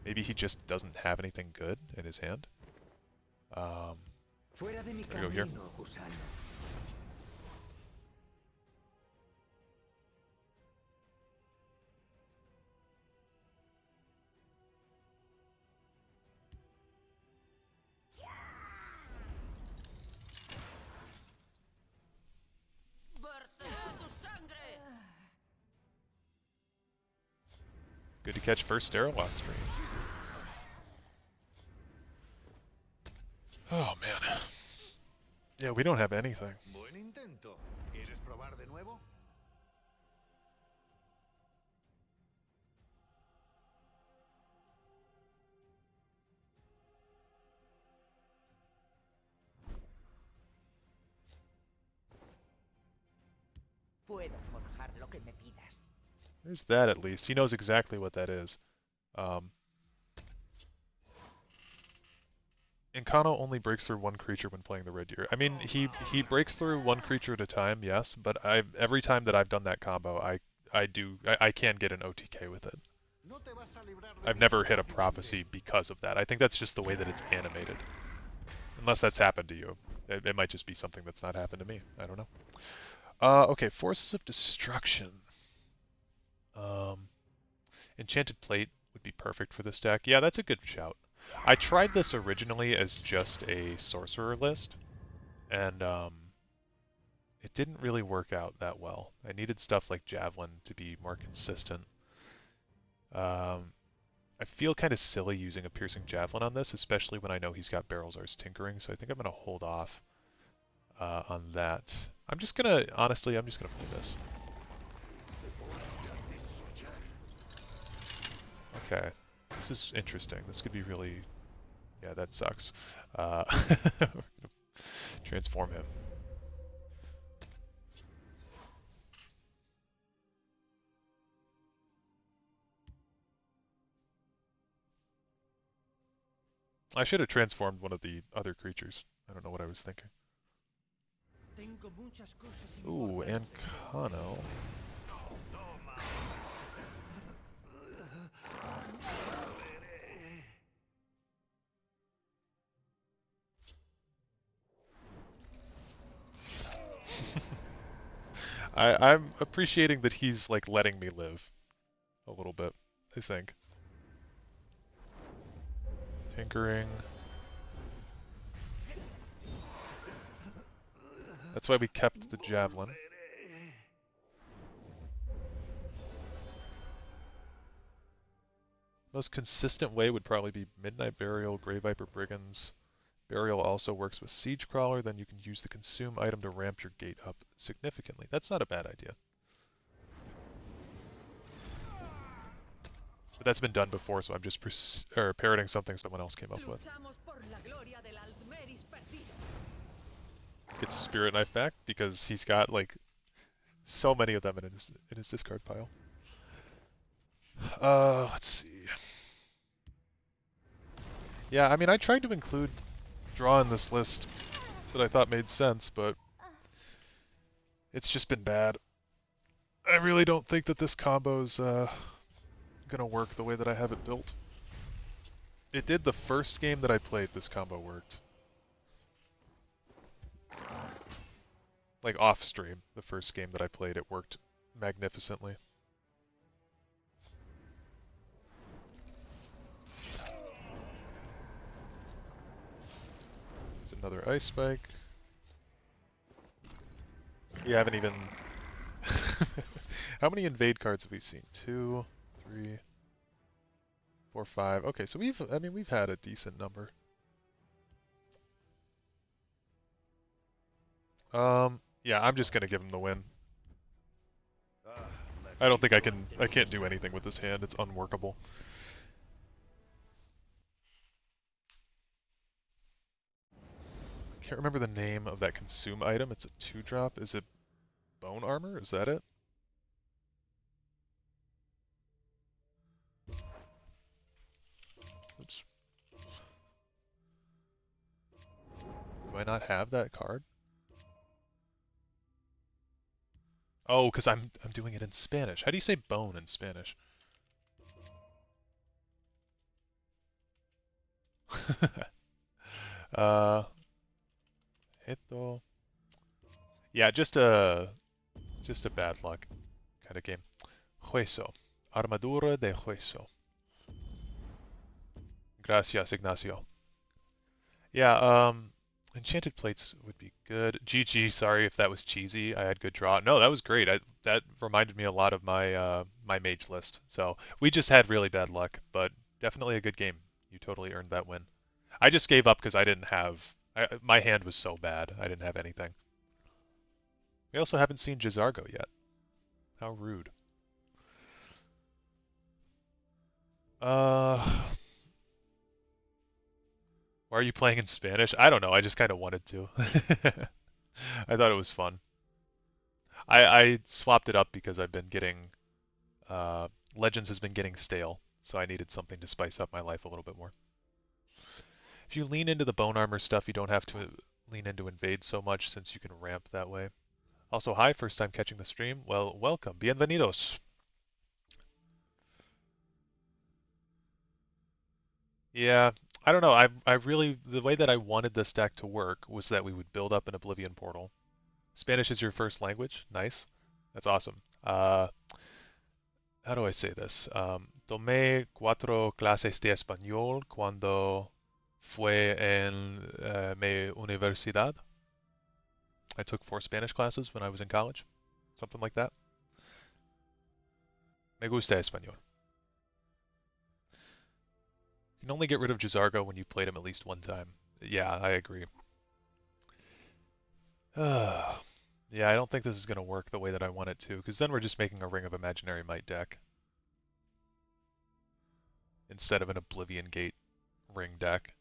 Maybe he just doesn't have anything good in his hand. There we go here. Good to catch first Sterilot stream. Oh man. Yeah, we don't have anything. Buen intento. ¿Quieres probar de nuevo? Puedo forjar lo que me pidas. There's that at least. He knows exactly what that is. Encano only breaks through one creature when playing the Red Deer. I mean, he breaks through one creature at a time, yes, but every time that I've done that combo, I can get an OTK with it. I've never hit a prophecy because of that. I think that's just the way that it's animated. Unless that's happened to you. It might just be something that's not happened to me. I don't know. Okay, Forces of Destruction. Enchanted Plate would be perfect for this deck. Yeah, that's a good shout. I tried this originally as just a sorcerer list, and it didn't really work out that well. I needed stuff like Javelin to be more consistent. I feel kind of silly using a Piercing Javelin on this, especially when I know he's got Barrelzar's Tinkering, so I think I'm going to hold off on that. Honestly, I'm just going to play this. Okay, this is interesting. This could be really... Yeah, that sucks. We're gonna transform him. I should have transformed one of the other creatures. I don't know what I was thinking. Ooh, and Kano. I'm appreciating that he's like letting me live a little bit, I think. Tinkering. That's why we kept the Javelin. Most consistent way would probably be Midnight Burial, Grey Viper Brigands. Burial also works with Siege Crawler, then you can use the Consume item to ramp your gate up significantly. That's not a bad idea. But that's been done before, so I'm just parroting something someone else came up with. Gets a Spirit Knife back, because he's got, like, so many of them in his discard pile. Let's see. Yeah, I mean, I tried to include draw in this list that I thought made sense, but it's just been bad. I really don't think that this combo's gonna work the way that I have it built. It did the first game that I played, this combo worked. Like off stream, the first game that I played, it worked magnificently. Another Ice Spike. We haven't even... How many invade cards have we seen? 2, 3, 4, 5. Okay, so we've had a decent number. Yeah, I'm just gonna give him the win. I don't think I can't do anything with this hand. It's unworkable. Can't remember the name of that consume item. It's a 2-drop. Is it Bone Armor? Is that it? Oops. Do I not have that card? Oh, because I'm doing it in Spanish. How do you say bone in Spanish? Esto. Yeah, just a bad luck kind of game. Hueso. Armadura de Hueso. Gracias, Ignacio. Yeah, Enchanted plates would be good. GG, sorry if that was cheesy. I had good draw. No, that was great. That reminded me a lot of my my mage list. So we just had really bad luck, but definitely a good game. You totally earned that win. I just gave up because I didn't have. My hand was so bad. I didn't have anything. We also haven't seen Jizargo yet. How rude. Uh, why are you playing in Spanish? I don't know. I just kind of wanted to. I thought it was fun. I swapped it up because I've been getting Legends has been getting stale, so I needed something to spice up my life a little bit more. If you lean into the bone armor stuff, you don't have to lean into invade so much since you can ramp that way. Also, hi, first time catching the stream. Well, welcome. Bienvenidos. Yeah, I don't know. I really the way that I wanted this deck to work was that we would build up an Oblivion portal. Spanish is your first language. Nice. That's awesome. How do I say this? Tomé cuatro clases de español cuando fue en mi universidad. I took 4 Spanish classes when I was in college, something like that. Me gusta español. You can only get rid of Jizargo when you've played him at least one time. Yeah, I agree. Yeah, I don't think this is going to work the way that I want it to, because then we're just making a Ring of Imaginary Might deck instead of an Oblivion Gate ring deck.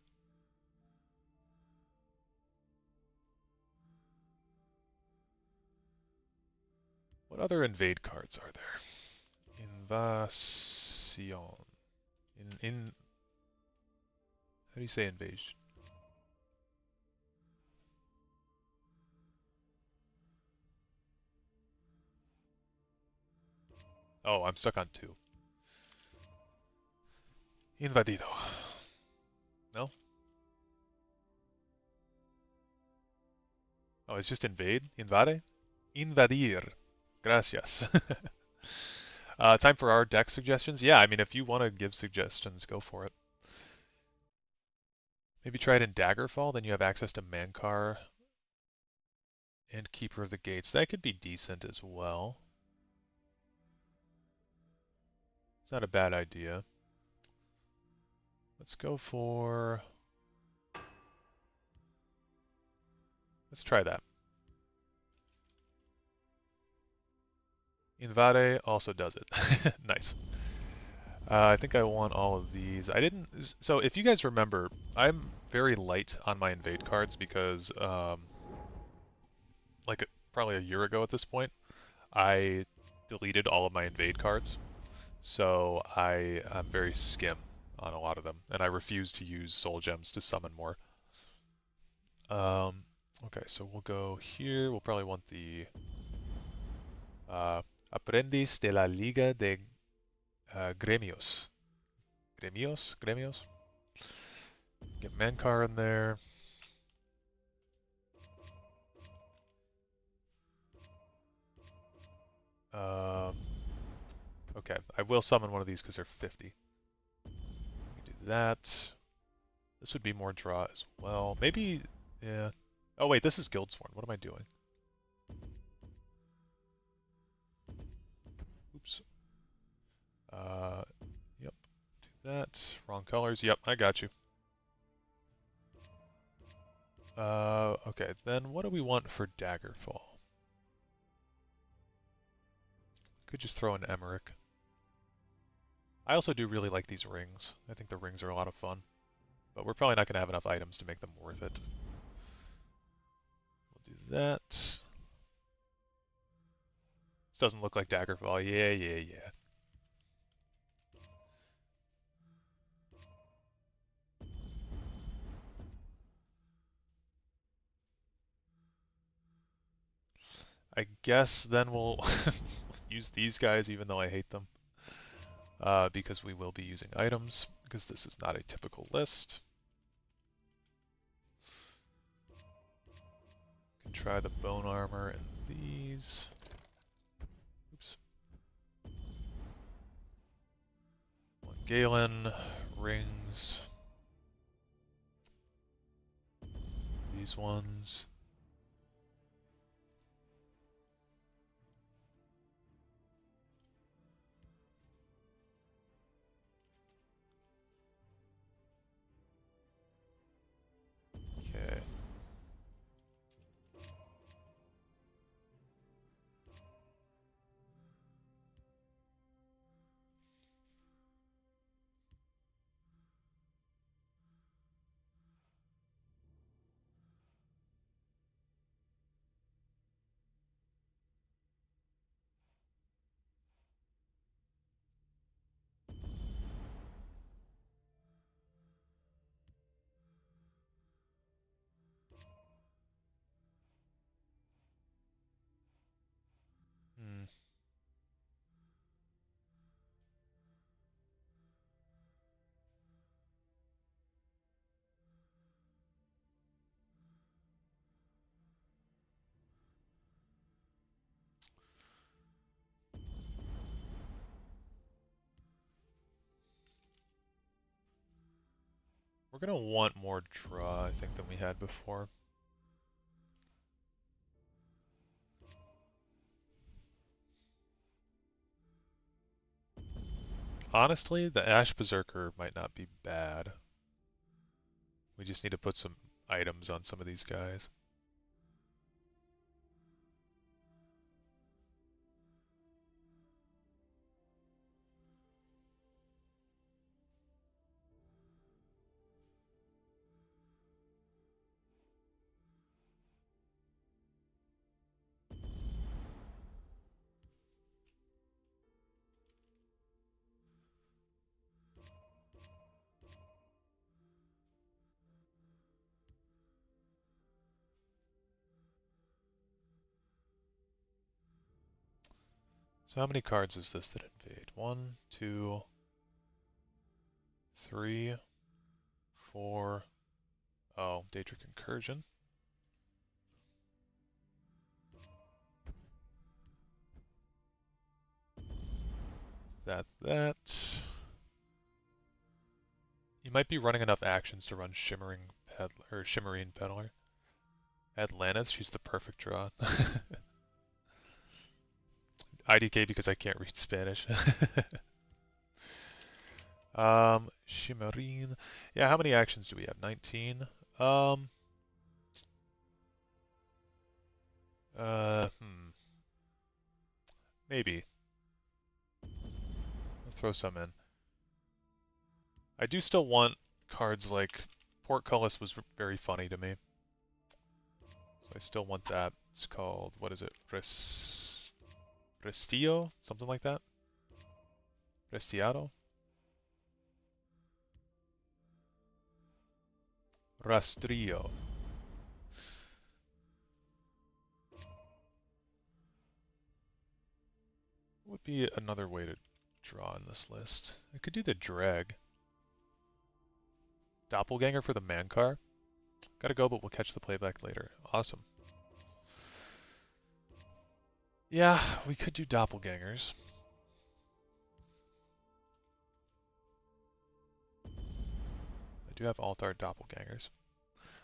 What other invade cards are there? Invasion. How do you say invasion? Oh, I'm stuck on 2. Invadido. No? Oh, it's just invade? Invade? Invadir. Gracias. Time for our deck suggestions? Yeah, I mean, if you want to give suggestions, go for it. Maybe try it in Daggerfall, then you have access to Mankar and Keeper of the Gates. That could be decent as well. It's not a bad idea. Let's go for... Let's try that. Invade also does it. Nice. I think I want all of these. I didn't... So if you guys remember, I'm very light on my invade cards because, like probably a year ago at this point, I deleted all of my invade cards. So I'm very skim on a lot of them, and I refuse to use soul gems to summon more. Okay, so we'll go here. We'll probably want the Aprendiz de la Liga de Gremios. Gremios? Get Mankar in there. Okay, I will summon one of these because they're 50. Do that. This would be more draw as well. Maybe, yeah. Oh wait, this is Guildsworn. What am I doing? Oops. Yep. Do that. Wrong colors. Yep, I got you. Okay, then what do we want for Daggerfall? Could just throw in Emmerich. I also do really like these rings. I think the rings are a lot of fun. But we're probably not going to have enough items to make them worth it. We'll do that. This doesn't look like Daggerfall. Yeah. I guess then we'll use these guys even though I hate them. Because we will be using items, because this is not a typical list. Can try the bone armor and these. Oops. One Galen, rings. these ones. Okay. Hmm. We're gonna want more draw, I think, than we had before. Honestly, the Ash Berserker might not be bad. We just need to put some items on some of these guys. So how many cards is this that invade? 1, 2, 3, 4. Oh, Daedric Incursion. That's that. You might be running enough actions to run Shimmering Peddler. Atlantis, she's the perfect draw. IDK because I can't read Spanish. Shimmerin. Yeah, how many actions do we have? 19. Um, Maybe. I'll throw some in. I do still want cards like Portcullis was very funny to me. So I still want that. It's called, what is it? Restillo? Something like that? Restiado? Rastrillo. Would be another way to draw in this list. I could do the drag. Doppelganger for the Mankar. Gotta go, but we'll catch the playback later. Awesome. Yeah, we could do doppelgangers. I do have Altar doppelgangers.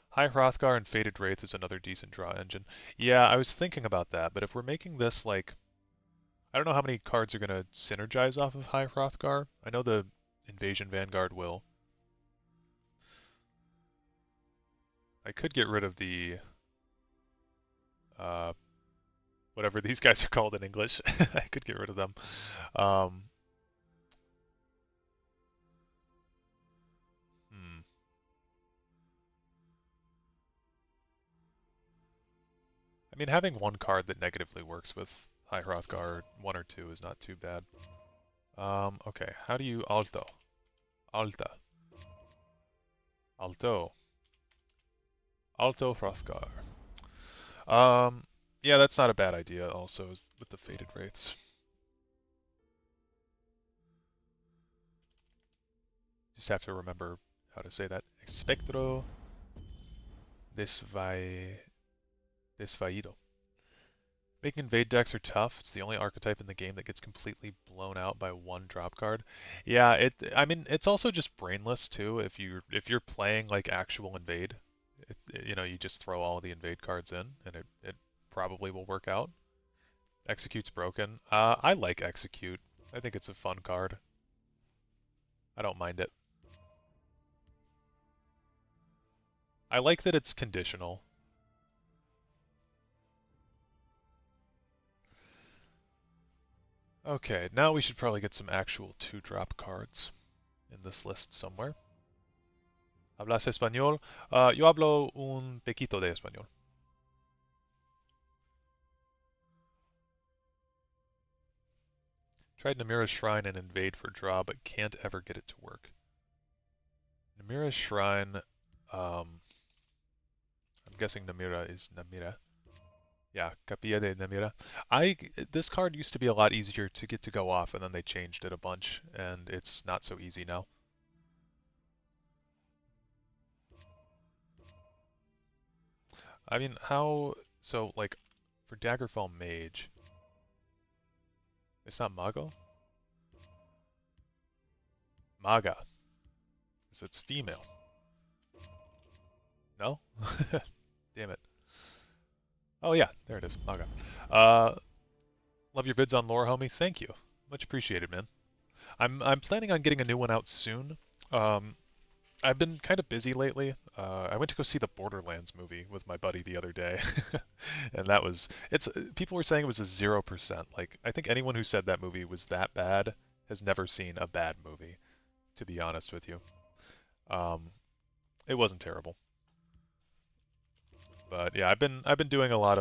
High Hrothgar and Fated Wraith is another decent draw engine. Yeah, I was thinking about that, but if we're making this like... I don't know how many cards are going to synergize off of High Hrothgar. I know the Invasion Vanguard will. I could get rid of the... Uh, whatever these guys are called in English. I could get rid of them. Um, hmm. I mean, having one card that negatively works with High Hrothgar, 1 or 2, is not too bad. Okay, how do you alto? Alta. Alto. Alto Hrothgar. Yeah, that's not a bad idea also with the Fated Wraiths. Just have to remember how to say that. Espectro desvaído. Making invade decks are tough. It's the only archetype in the game that gets completely blown out by one drop card. Yeah, I mean it's also just brainless too if you're playing like actual invade. You know, you just throw all the invade cards in, and it probably will work out. Execute's broken. I like Execute. I think it's a fun card. I don't mind it. I like that it's conditional. Okay, now we should probably get some actual 2-drop cards in this list somewhere. ¿Hablas español? Yo hablo un poquito de español. Tried Namira's Shrine and Invade for draw, but can't ever get it to work. Namira's Shrine, I'm guessing Namira is Namira. Yeah, Capilla de Namira. This card used to be a lot easier to get to go off, and then they changed it a bunch, and it's not so easy now. I mean, so like, for Daggerfall Mage, it's not Mago? Maga, because it's female. No? Damn it. Oh yeah, there it is, Maga. Love your vids on lore, homie. Thank you. Much appreciated, man. I'm planning on getting a new one out soon. Um, I've been kind of busy lately. I went to go see the Borderlands movie with my buddy the other day, and people were saying it was a 0%. Like, I think anyone who said that movie was that bad has never seen a bad movie, to be honest with you. Um, it wasn't terrible, but yeah, I've been doing a lot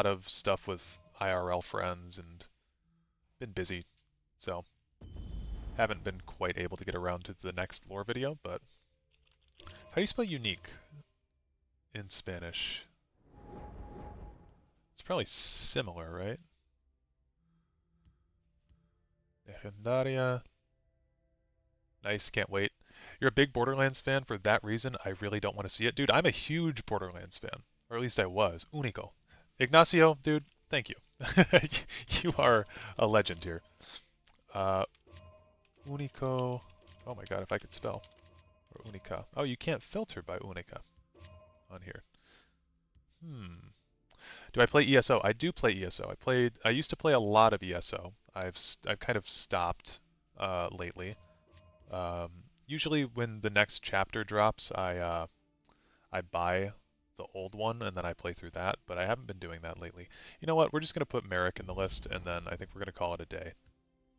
of stuff with IRL friends and been busy, so haven't been quite able to get around to the next lore video. But how do you spell unique in Spanish? It's probably similar, right? Legendaria. Nice, can't wait. You're a big Borderlands fan for that reason. I really don't want to see it. Dude, I'm a huge Borderlands fan. Or at least I was. Unico. Ignacio, dude, thank you. You are a legend here. Uh, Unico. Oh my god, if I could spell. Or Unica. Oh, you can't filter by Unica on here. Do I play ESO? I do play ESO. I used to play a lot of ESO. I've kind of stopped lately. Usually when the next chapter drops, I buy the old one and then I play through that, but I haven't been doing that lately. You know what? We're just gonna put Merrick in the list, and then I think we're gonna call it a day,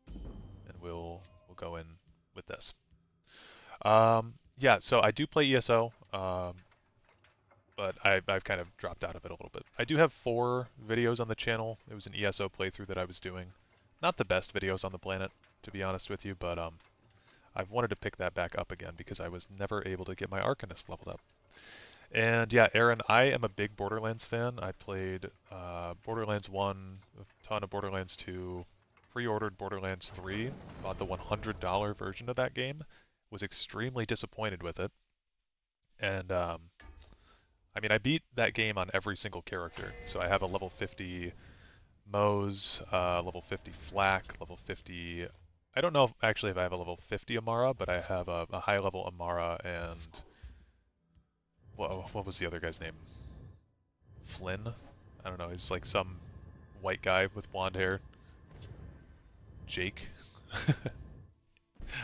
and we'll go in with this. Yeah, so I do play ESO, but I've kind of dropped out of it a little bit. I do have 4 videos on the channel. It was an ESO playthrough that I was doing. Not the best videos on the planet, to be honest with you, but I've wanted to pick that back up again because I was never able to get my Arcanist leveled up. And yeah, Aaron, I am a big Borderlands fan. I played Borderlands 1, a ton of Borderlands 2, pre-ordered Borderlands 3, bought the $100 version of that game, was extremely disappointed with it. And I mean, I beat that game on every single character. So I have a level 50 Moze, level 50 Flak, level 50... I don't know actually if I have a level 50 Amara, but I have a high level Amara and... What was the other guy's name? Flynn? I don't know, he's like some white guy with blonde hair. Jake?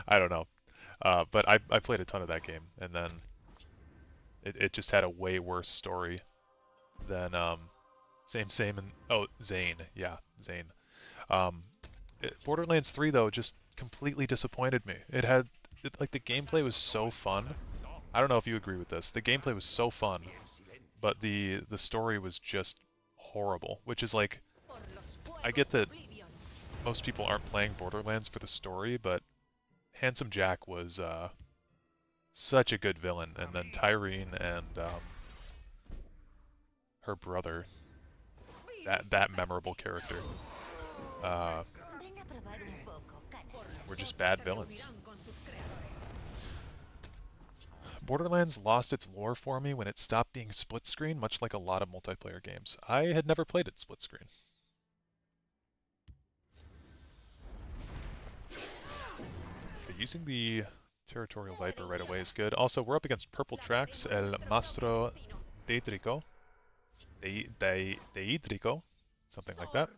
I don't know. But I played a ton of that game, and then it just had a way worse story than same and oh, Zane, yeah, Zane. Um, Borderlands 3 though just completely disappointed me. Like the gameplay was so fun. I don't know if you agree with this. The gameplay was so fun, but the story was just horrible, which is like, I get that most people aren't playing Borderlands for the story, but Handsome Jack was such a good villain, and then Tyreen and her brother, that memorable character, were just bad villains. Borderlands lost its lore for me when it stopped being split screen, much like a lot of multiplayer games. I had never played it split screen. Using the Territorial Viper right away is good. Also, we're up against purple tracks, El Mastro Deidrico. Deidrico, something like that.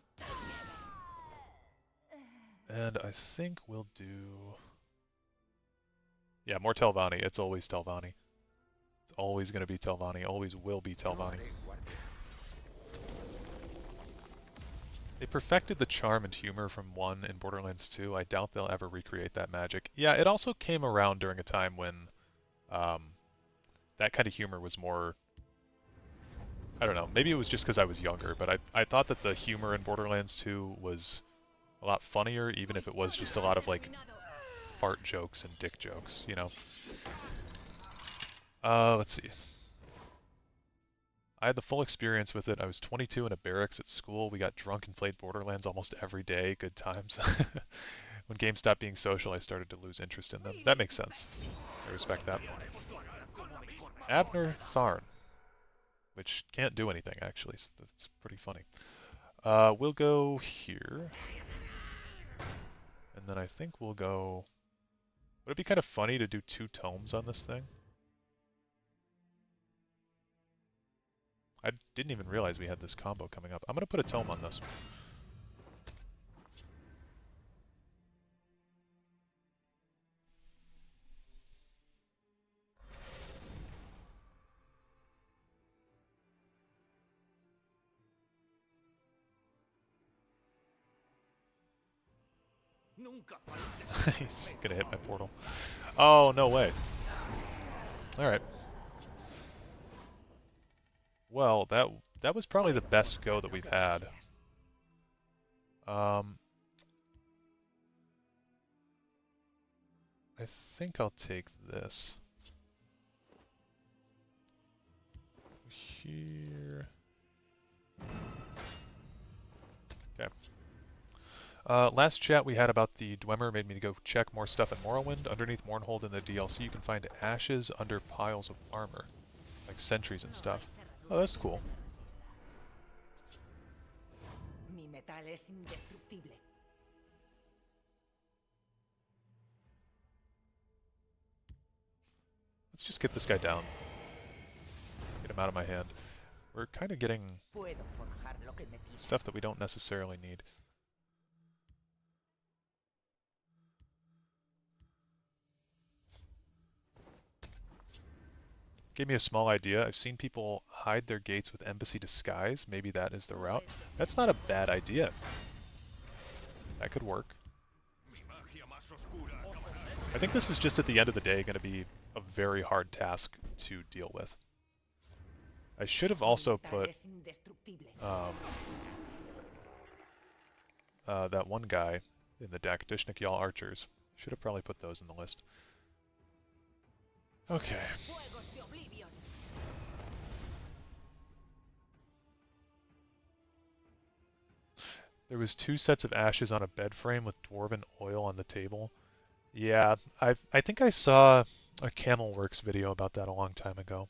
And I think we'll do... Yeah, more Telvanni. It's always Telvanni. It's always going to be Telvanni. Always will be Telvanni. They perfected the charm and humor from 1 in Borderlands 2. I doubt they'll ever recreate that magic. Yeah, it also came around during a time when that kind of humor was more... I don't know, maybe it was just because I was younger, but I thought that the humor in Borderlands 2 was a lot funnier, even if it was just a lot of, like, fart jokes and dick jokes, you know? Let's see. I had the full experience with it. I was 22 in a barracks at school. We got drunk and played Borderlands almost every day. Good times. When games stopped being social, I started to lose interest in them. That makes sense. I respect that. Abner Tharn, which can't do anything, actually. So that's pretty funny. We'll go here. And then I think we'll go... Would it be kind of funny to do 2 tomes on this thing? I didn't even realize we had this combo coming up. I'm going to put a tome on this. He's going to hit my portal. Oh, no way. Alright. Well, that was probably the best go that we've had. I think I'll take this. Here. Okay. Last chat we had about the Dwemer made me go check more stuff in Morrowind. Underneath Mournhold in the DLC, you can find ashes under piles of armor, like sentries and stuff. Oh, that's cool. Let's just get this guy down. Get him out of my hand. We're kind of getting stuff that we don't necessarily need. Gave me a small idea. I've seen people hide their gates with embassy disguise. Maybe that is the route. That's not a bad idea. That could work. I think this is just at the end of the day going to be a very hard task to deal with. I should have also put that one guy in the deck, Dishnik-Yal Archers. Should have probably put those in the list. Okay. There was 2 sets of ashes on a bed frame with dwarven oil on the table. Yeah, I think I saw a Camelworks video about that a long time ago.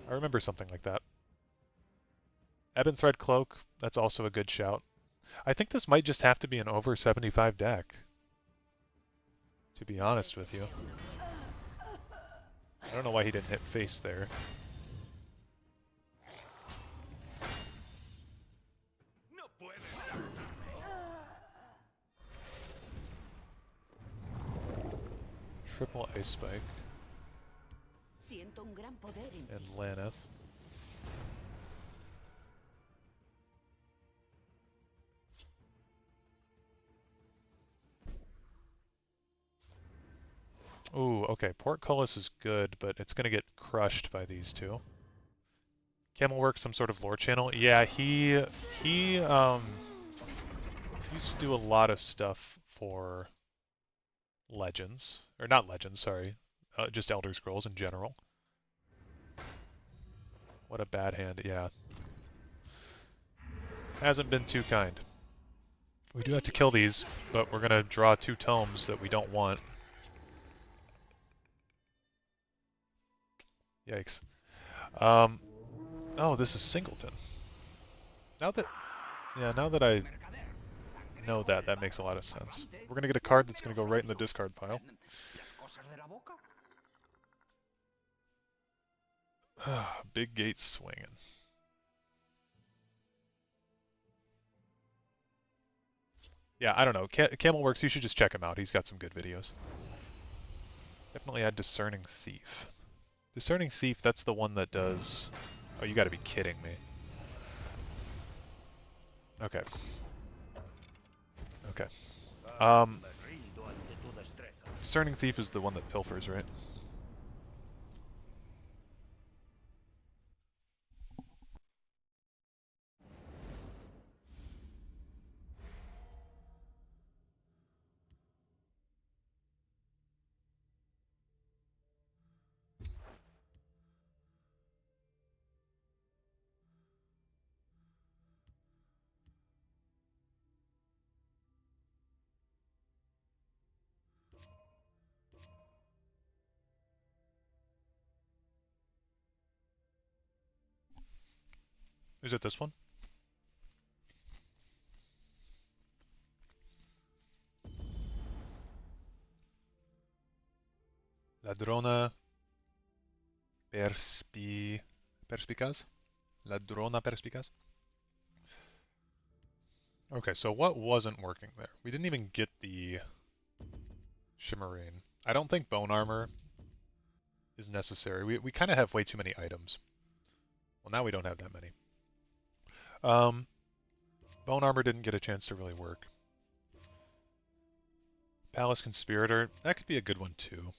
I remember something like that. Ebon Thread Cloak, that's also a good shout. I think this might just have to be an over 75 deck, to be honest with you. I don't know why he didn't hit face there. Triple Ice Spike. And Laneth. Ooh, okay, Portcullis is good, but it's gonna get crushed by these 2. Camelworks, some sort of lore channel. Yeah, he used to do a lot of stuff for Legends. Or not Legends, sorry. Just Elder Scrolls in general. What a bad hand, yeah. Hasn't been too kind. We do have to kill these, but we're gonna draw 2 tomes that we don't want. Yikes. Oh, this is Singleton. Now that, yeah, now that I know that, that makes a lot of sense. We're gonna get a card that's gonna go right in the discard pile. Big gate swinging. Yeah, I don't know. Camel Works, you should just check him out. He's got some good videos. Definitely add Discerning Thief. Discerning Thief, that's the one that does... Oh, you gotta be kidding me. Okay. Okay. Discerning Thief is the one that pilfers, right? Is it this one? Ladrona perspicaz? Ladrona perspicaz? Okay, so what wasn't working there? We didn't even get the Shimmerine. I don't think Bone Armor is necessary. We kind of have way too many items. Well, now we don't have that many. Um, Bone Armor didn't get a chance to really work. Palace Conspirator, that could be a good one too.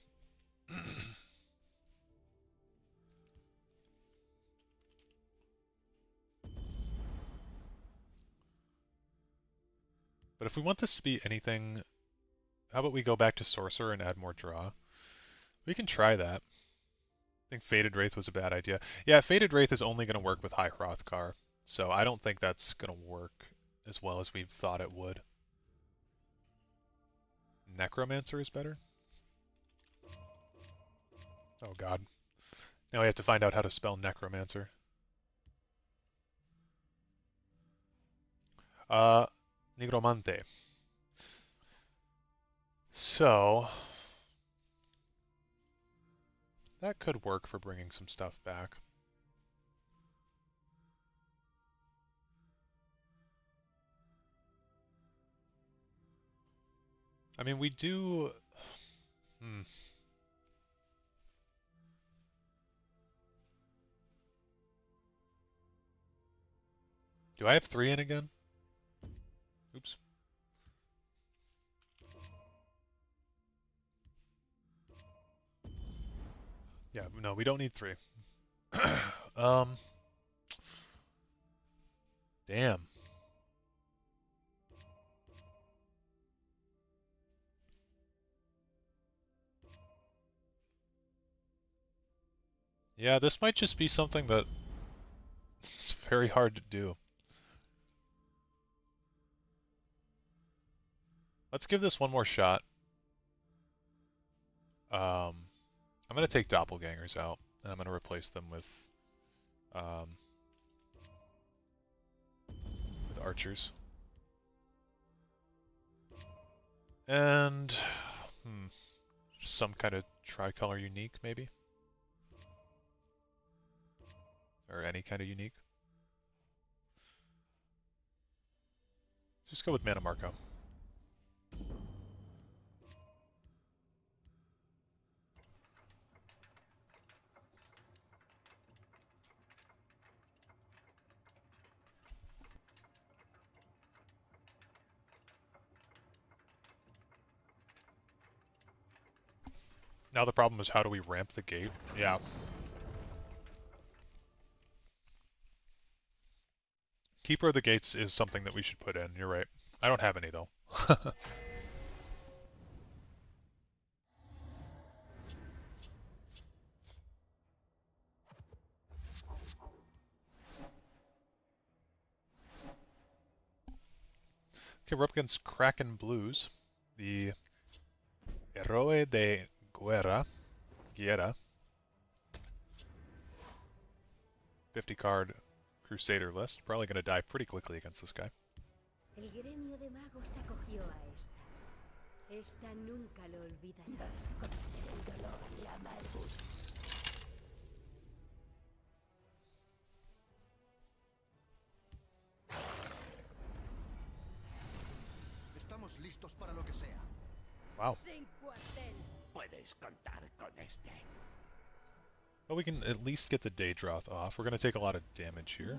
But if we want this to be anything, how about we go back to Sorcerer and add more draw? We can try that. I think Fated Wraith was a bad idea. Yeah, Fated Wraith is only going to work with High Hrothgar, so I don't think that's going to work as well as we've thought it would. Necromancer is better? Oh god. Now we have to find out how to spell Necromancer. Nigromante. So, that could work for bringing some stuff back. I mean, we do... Do I have 3 in again? Oops. Yeah, no, we don't need 3. Damn. Yeah, this might just be something that it's very hard to do. Let's give this one more shot. I'm going to take doppelgangers out, and I'm going to replace them with archers. And some kind of tricolor unique, maybe? Or any kind of unique? Just go with Mana Marco. Now the problem is how do we ramp the gate? Yeah. Keeper of the Gates is something that we should put in, you're right. I don't have any though. Okay, we're up against Kraken Blues, the Héroe de Guerra, 50 card Crusader list. Probably going to die pretty quickly against this guy. El gremio de magos acogió a esta. Esta nunca lo olvidará. Vas a conocer el dolor y la amargura. Estamos listos para lo que sea. Wow. Sin cuartel. Puedes contar con este. But we can at least get the Daedroth off. We're going to take a lot of damage here.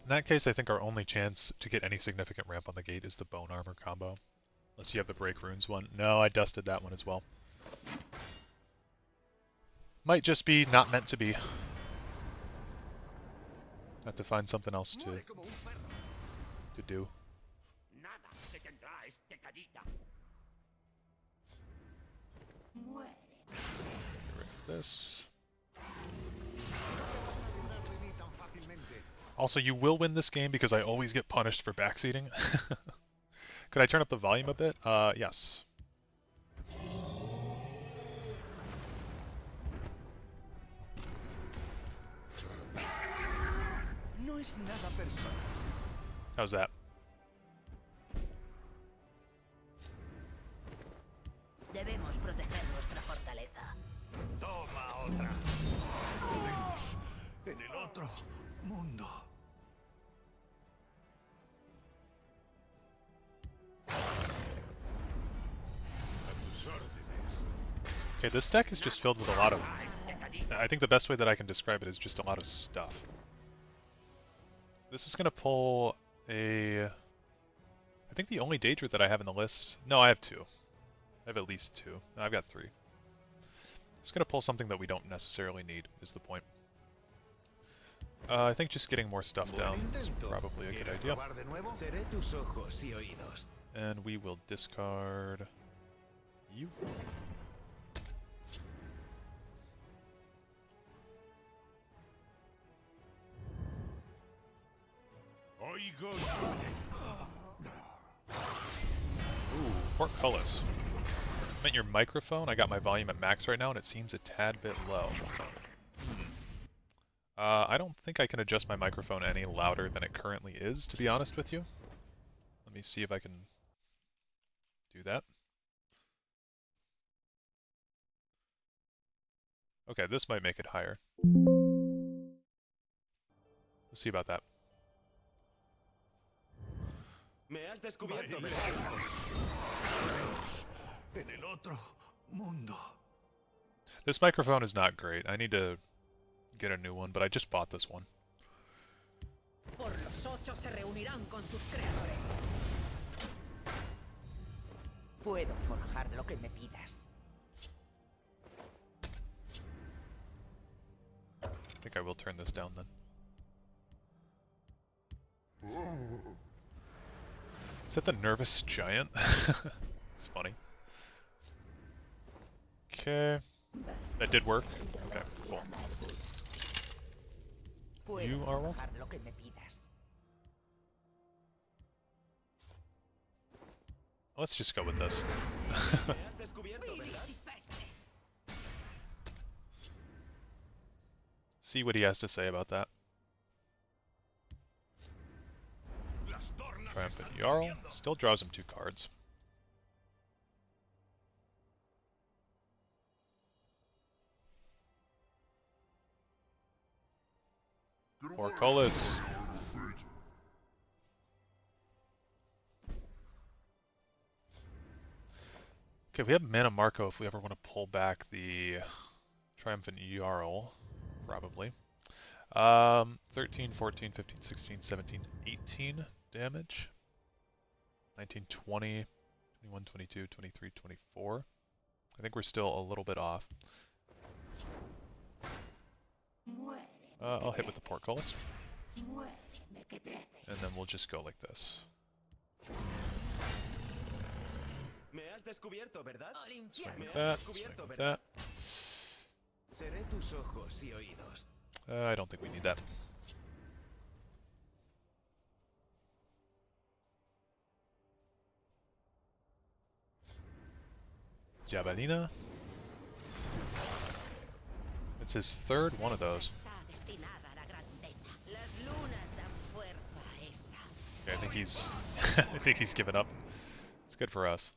In that case, I think our only chance to get any significant ramp on the gate is the Bone Armor combo. Unless you have the Break Runes one. No, I dusted that one as well. Might just be not meant to be. Have to find something else to do. Get rid of this. Also, you will win this game because I always get punished for backseating. Could I turn up the volume a bit? Yes. No es nada personal. How's that? Debemos proteger nuestra fortaleza. Toma otra. Podemos. En el otro mundo. Okay, this deck is just filled with a lot of... I think the best way that I can describe it is just a lot of stuff. This is going to pull a... I think the only Daedra that I have in the list... No, I have two. I have at least two. No, I've got three. It's going to pull something that we don't necessarily need, is the point. I think just getting more stuff down is probably a good idea. And we will discard... you. Ooh, portcullis. I meant your microphone. I got my volume at max right now, and it seems a tad bit low. I don't think I can adjust my microphone any louder than it currently is, to be honest with you. Let me see if I can do that. Okay, this might make it higher. Let's see about that. Me has descubierto. En el otro mundo. This microphone is not great. I need to get a new one, but I just bought this one. Por los ocho se reunirán con sus creadores. Puedo forjar lo que me pidas. I think I will turn this down then. Is that the nervous giant? It's funny. Okay. That did work. Okay, cool. You are welcome. Let's just go with this. See what he has to say about that. Triumphant Jarl still draws him 2 cards. Portcullis. Okay, we have Mana Marco if we ever want to pull back the Triumphant Jarl, probably. 13, 14, 15, 16, 17, 18 damage. 19, 20, 21, 22, 23, 24. I think we're still a little bit off. I'll hit with the Portcullis. And then we'll just go like this. Me has descubierto, ¿verdad? Swing with that, swing with that. Seré tus ojos y oídos. I don't think we need that. Javelina. That's his third one of those. Okay, I think he's I think he's given up. It's good for us.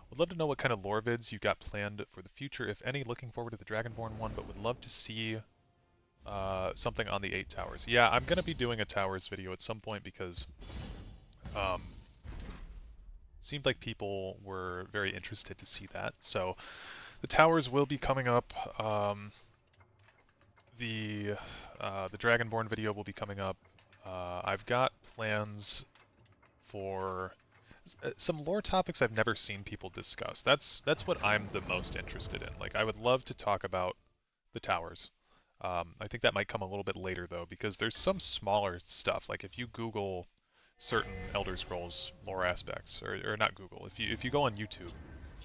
Would love to know what kind of lore vids you got planned for the future, if any. Looking forward to the Dragonborn one, but would love to see something on the 8 towers. Yeah, I'm gonna be doing a towers video at some point because seemed like people were very interested to see that. So the towers will be coming up. The Dragonborn video will be coming up. I've got plans for some lore topics I've never seen people discuss. That's what I'm the most interested in. Like, I would love to talk about the towers. I think that might come a little bit later though, because there's some smaller stuff. Like if you Google certain Elder Scrolls lore aspects, or not Google, if you go on YouTube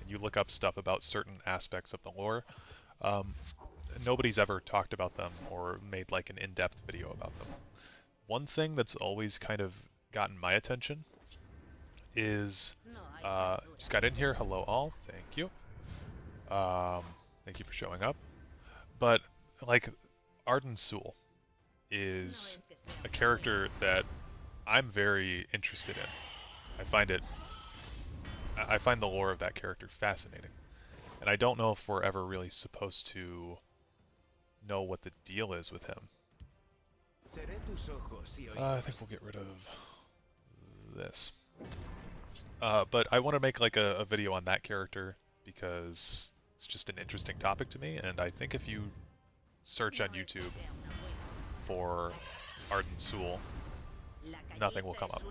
and you look up stuff about certain aspects of the lore, nobody's ever talked about them or made like an in-depth video about them. One thing that's always kind of gotten my attention is, just got in here, hello all, thank you. Thank you for showing up. But, like, Arden Sul is a character that I'm very interested in. I find the lore of that character fascinating. And I don't know if we're ever really supposed to know what the deal is with him. I think we'll get rid of this. But I want to make like a video on that character because it's just an interesting topic to me, and I think if you search on YouTube for Arden Sul, nothing will come up.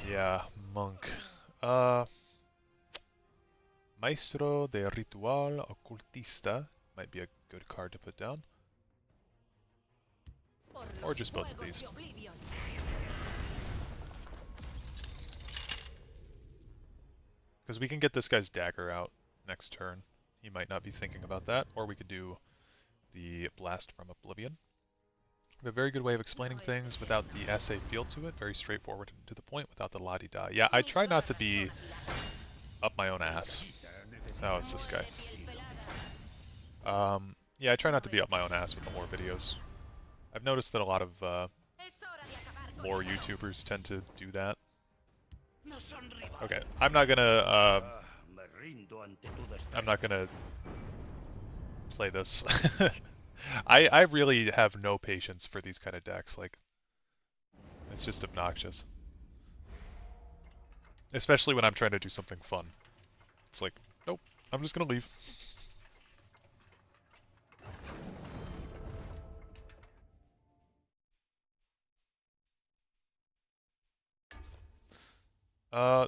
Yeah, monk. Maestro de Ritual Ocultista might be a good card to put down. Or just both of these. Because we can get this guy's dagger out next turn. He might not be thinking about that. Or we could do the Blast from Oblivion. A very good way of explaining things without the essay feel to it. Very straightforward and to the point without the la-di-da. Yeah, I try not to be up my own ass. Oh, it's this guy. Yeah, I try not to be up my own ass with the lore videos. I've noticed that a lot of lore YouTubers tend to do that. Okay, I'm not gonna play this. I really have no patience for these kind of decks. Like, it's just obnoxious. Especially when I'm trying to do something fun. It's like, nope, I'm just gonna leave.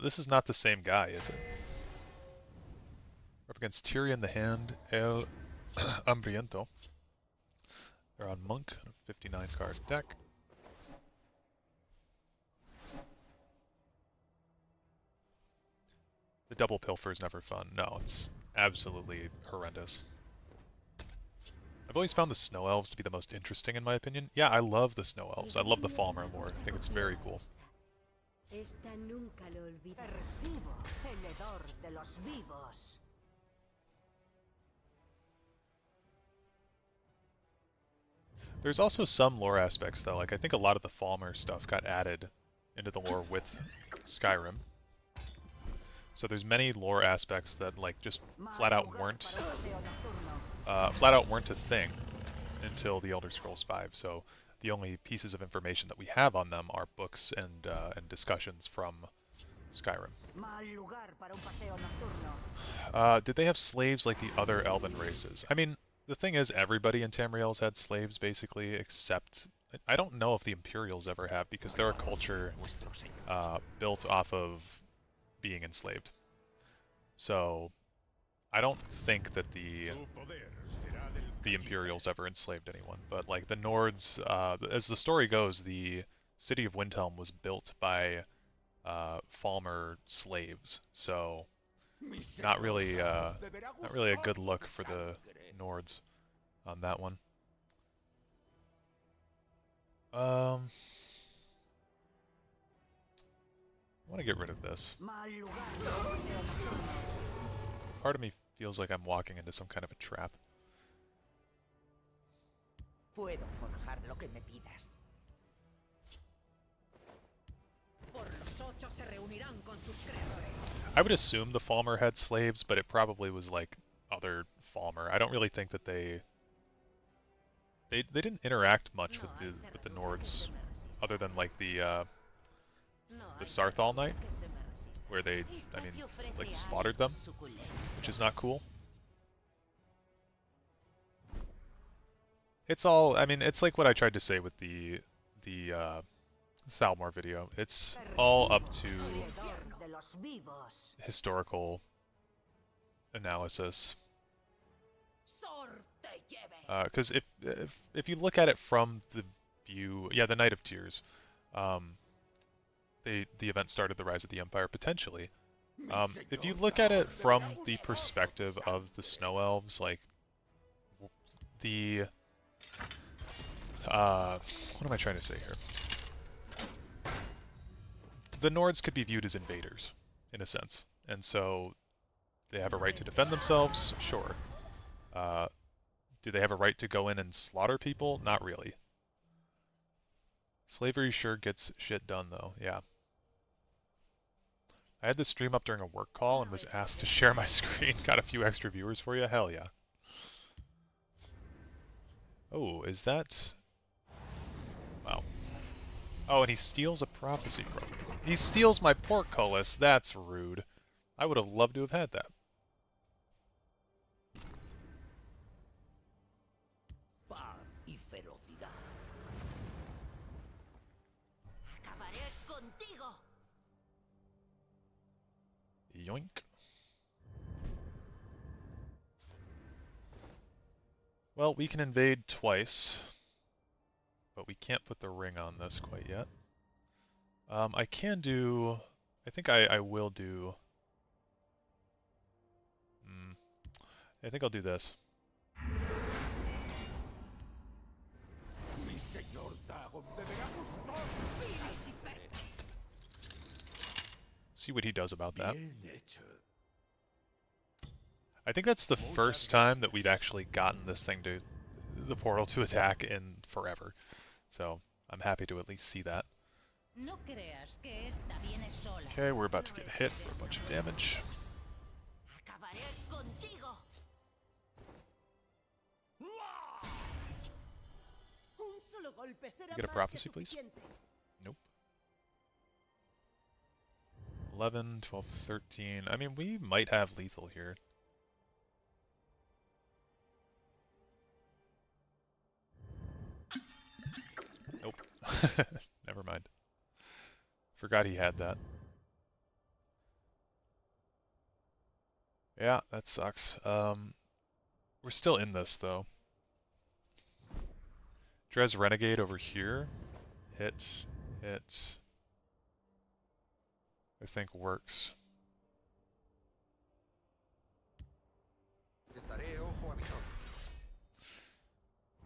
This is not the same guy, is it? We're up against Tyrion the Hand, El Hambriento. They're on Monk, a 59 card deck. The double pilfer is never fun. No, it's absolutely horrendous. I've always found the Snow Elves to be the most interesting in my opinion. Yeah, I love the Snow Elves. I love the Falmer lore. I think it's very cool. There's also some lore aspects though, like I think a lot of the Falmer stuff got added into the lore with Skyrim. So there's many lore aspects that like just flat out weren't a thing until the Elder Scrolls V. So the only pieces of information that we have on them are books and discussions from Skyrim. Did they have slaves like the other elven races? I mean, the thing is, everybody in Tamriel's had slaves basically, except I don't know if the Imperials ever have, because they're a culture built off of being enslaved. So I don't think that the Imperials ever enslaved anyone, but like the Nords, as the story goes, the city of Windhelm was built by Falmer slaves, so not really a good look for the Nords on that one. I want to get rid of this. Mal lugar. Part of me feels like I'm walking into some kind of a trap. Puedo forjar lo que me pidas. Por los 8 se reunirán con sus creadores. I would assume the Falmer had slaves, but it probably was like other Falmer. I don't really think that they didn't interact much No with hay the cerradura que Nords, se me resista. other than like the No hay Sarthal cerradura Knight, que se me resista. where they, I Esta mean, te ofrece like algo slaughtered them, suculento. which is not cool. It's all, I mean, it's like what I tried to say with the Thalmor video. It's all up to De los vivos. historical analysis. Sorte lleve. Because if you look at it from the view, yeah, the Night of Tears, the event started the rise of the Empire potentially. If you look at it from the perspective of the Snow Elves, like the what am I trying to say here? The Nords could be viewed as invaders, in a sense, and so they have a right to defend themselves, sure. Do they have a right to go in and slaughter people? Not really. Slavery sure gets shit done, though, yeah. I had this stream up during a work call and was asked to share my screen. Got a few extra viewers for you? Hell yeah. Oh, is that... Wow. Oh, and he steals a prophecy from me. He steals my portcullis. That's rude. I would have loved to have had that. Paz y ferocidad. Acabaré contigo. Yoink. Well, we can invade twice, but we can't put the ring on this quite yet. I can do... I think I will do... I think I'll do this. See what he does about that. I think that's the first time that we've actually gotten this thing to... the portal to attack in forever. So, I'm happy to at least see that. No creas que esta viene sola. Okay, we're about to get hit for a bunch of damage. Acabaré contigo. Un solo golpe será Get a más prophecy, que please? suficiente. Nope. 11, 12, 13. I mean, we might have lethal here. Nope. Never mind. Forgot he had that. Yeah, that sucks. We're still in this, though. Dres Renegade over here. Hit. I think works. Estaré ojo a visor.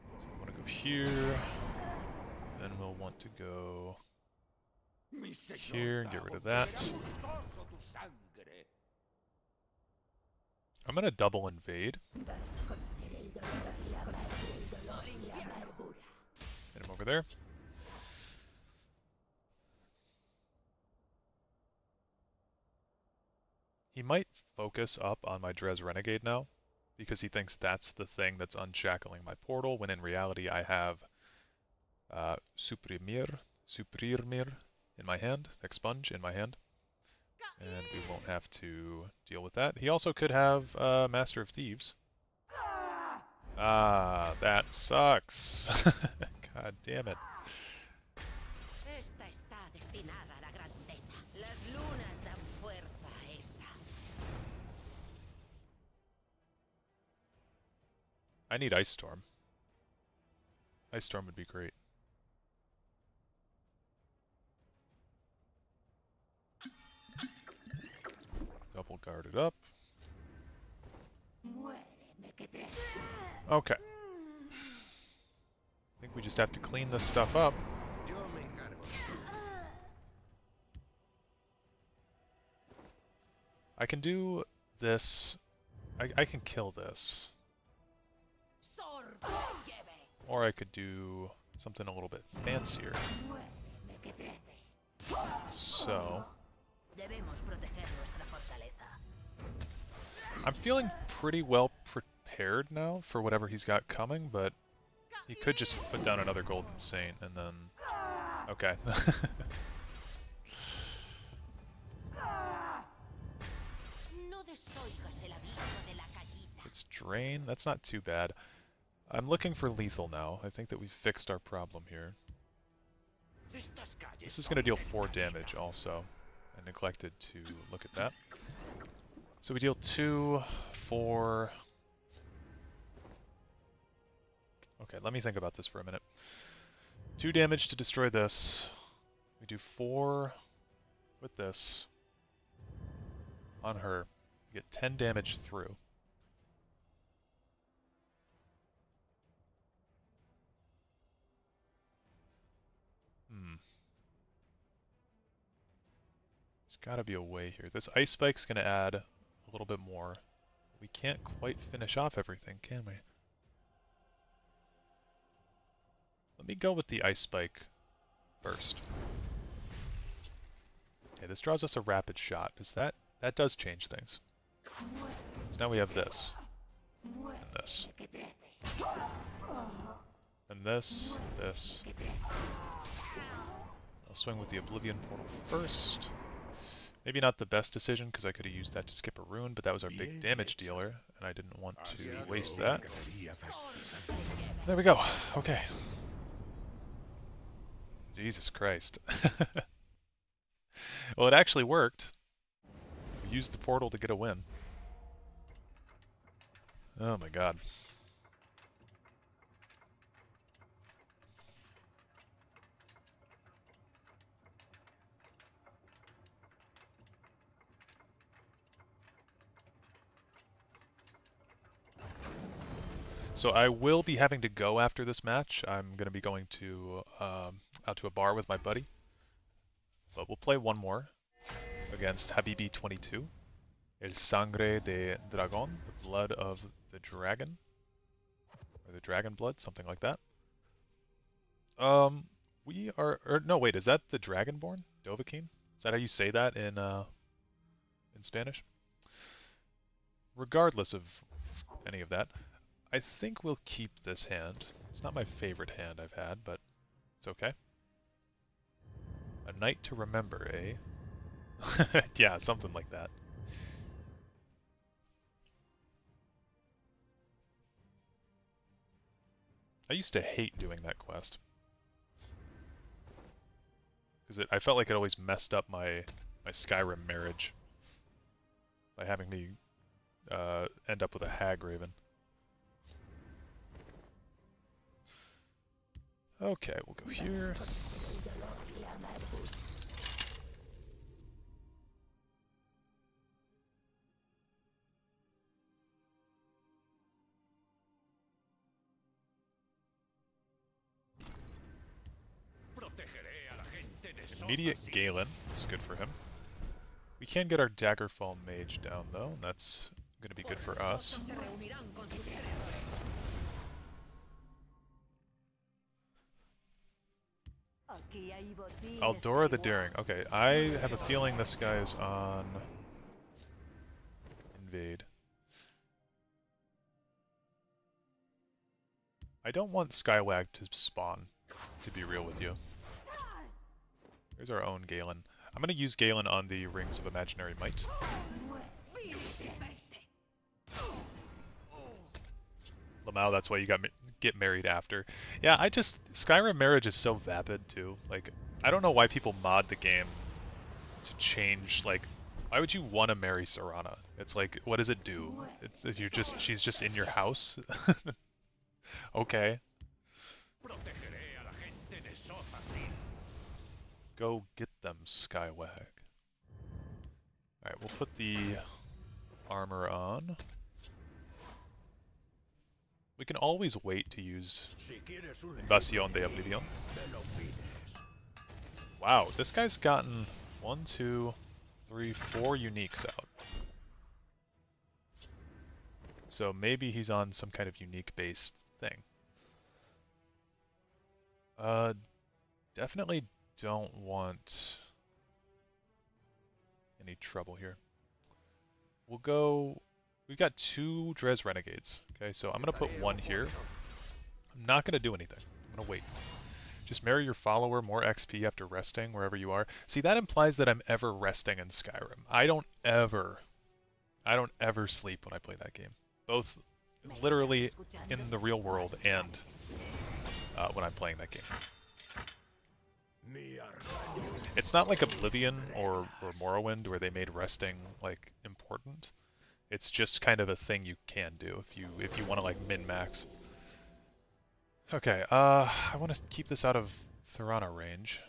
So we want to go here. Then we'll want to go here and get rid of that. I'm going to double invade. Hit him over there. He might focus up on my Dres Renegade now, because he thinks that's the thing that's unshackling my portal, when in reality I have Suprimir in my hand, Expunge in my hand, and we won't have to deal with that. He also could have Master of Thieves. Ah, that sucks. God damn it. Esta está destinada a la grandeza. Las lunas dan fuerza a esta. I need Ice Storm. Ice Storm would be great. Double guarded up. Okay. I think we just have to clean this stuff up. Yo me encargo. I can do this. I can kill this. Or I could do something a little bit fancier. So... I'm feeling pretty well prepared now for whatever he's got coming, but he could just put down another Golden Saint and then... Okay. It's Drain. That's not too bad. I'm looking for lethal now. I think that we've fixed our problem here. This is going to deal 4 damage also. I neglected to look at that. So we deal 2, 4... Okay, let me think about this for a minute. 2 damage to destroy this. We do 4 with this on her. We get 10 damage through. There's gotta be a way here. This Ice Spike's gonna add a little bit more. We can't quite finish off everything, can we? Let me go with the Ice Spike first. Okay, this draws us a rapid shot. That does change things. So now we have this. And this. And this. I'll swing with the Oblivion Portal first. Maybe not the best decision, because I could have used that to skip a rune, but that was our big damage dealer, and I didn't want to waste that. There we go. Okay. Jesus Christ. Well, it actually worked. We used the portal to get a win. Oh my god. So I will be having to go after this match. I'm going to be going to out to a bar with my buddy. But we'll play one more against Habibi 22. El Sangre de Dragón, the blood of the dragon. Or the dragon blood, something like that. No wait, is that the Dragonborn? Dovahkiin? Is that how you say that in Spanish? Regardless of any of that, I think we'll keep this hand. It's not my favorite hand I've had, but it's okay. A night to remember, eh? Yeah, something like that. I used to hate doing that quest. Because I felt like it always messed up my Skyrim marriage. By having me end up with a hag raven. Okay, we'll go here. Immediate Galen is good for him. We can get our Daggerfall Mage down though, and that's going to be good for us. Aldora the Daring. Okay, I have a feeling this guy is on Invade. I don't want Skywag to spawn, to be real with you. Here's our own Galen. I'm going to use Galen on the Rings of Imaginary Might. Lamau, that's why you get married after. Yeah, Skyrim marriage is so vapid too. Like, I don't know why people mod the game to change, like, why would you want to marry Serana? It's like, what does it do? She's just in your house? Okay. Go get them, Skywag. Alright, we'll put the armor on. We can always wait to use Invasion de Oblivion. Wow, this guy's gotten 1, 2, 3, 4 uniques out. So maybe he's on some kind of unique based thing. Uh, definitely don't want any trouble here. We'll go... We've got 2 Dres Renegades. Okay, so I'm going to put 1 here. I'm not going to do anything. I'm going to wait. Just marry your follower, more XP after resting wherever you are. See, that implies that I'm ever resting in Skyrim. I don't ever sleep when I play that game. Both literally in the real world and when I'm playing that game. It's not like Oblivion or Morrowind where they made resting like important. It's just kind of a thing you can do if you want to like min-max. Okay, I want to keep this out of Thurana range.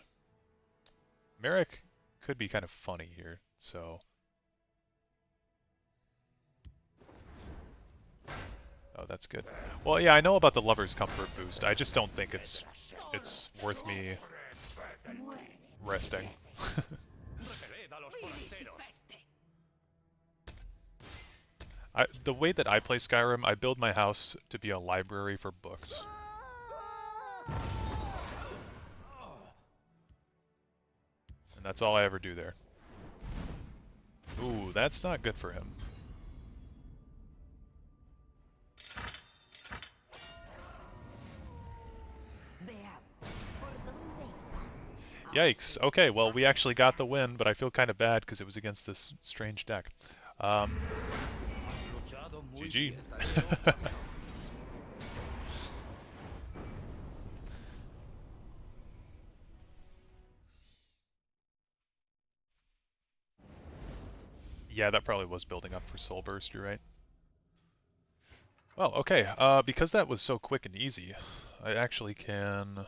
Merrick could be kind of funny here, so... Oh, that's good. Well, yeah, I know about the Lover's Comfort boost. I just don't think it's worth me resting. The way that I play Skyrim, I build my house to be a library for books. And that's all I ever do there. Ooh, that's not good for him. Yikes. Okay, well, we actually got the win, but I feel kind of bad because it was against this strange deck. GG. Yeah, that probably was building up for Soul Burst, you're right. Well, okay, because that was so quick and easy, I actually can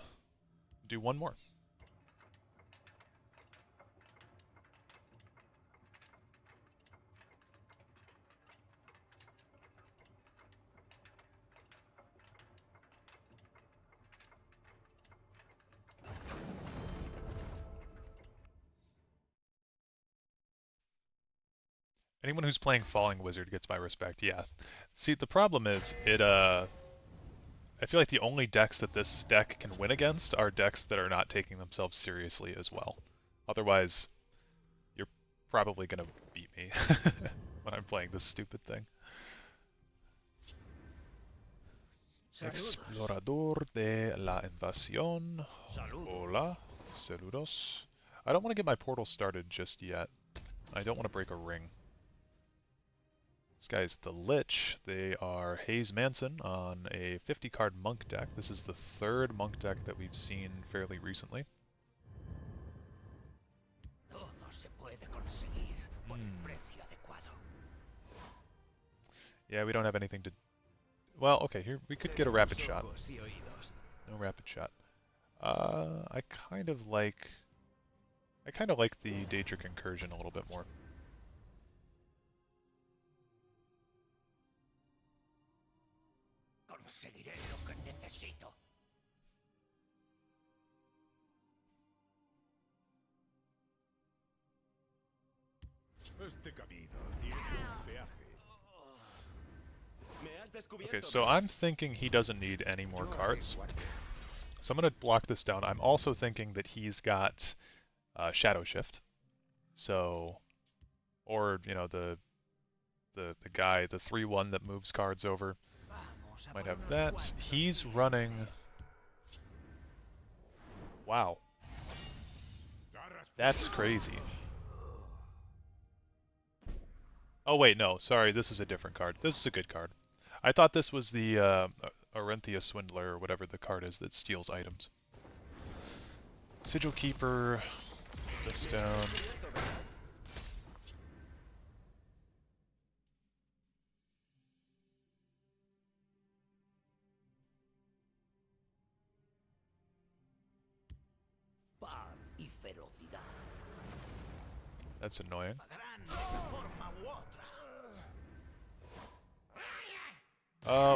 do one more. Anyone who's playing Falling Wizard gets my respect, yeah. See, the problem is, I feel like the only decks that this deck can win against are decks that are not taking themselves seriously as well. Otherwise, you're probably gonna beat me when I'm playing this stupid thing. Explorador de la Invasión. Hola. Saludos. I don't want to get my portal started just yet. I don't want to break a ring. This guy's the Lich. They are Hayes Manson on a 50-card monk deck. This is the 3rd monk deck that we've seen fairly recently. Yeah, we don't have anything to... Well, okay, here we could get a rapid shot. No rapid shot. I kind of like the Daedric Incursion a little bit more. Okay, so I'm thinking he doesn't need any more cards. So I'm going to block this down. I'm also thinking that he's got Shadow Shift. So, or, you know, the guy, the 3/1 that moves cards over, might have that. He's running... Wow. That's crazy. Oh wait, no, sorry, this is a different card. This is a good card. I thought this was the Arenthia Swindler, or whatever the card is that steals items. Sigil Keeper, this down. That's annoying.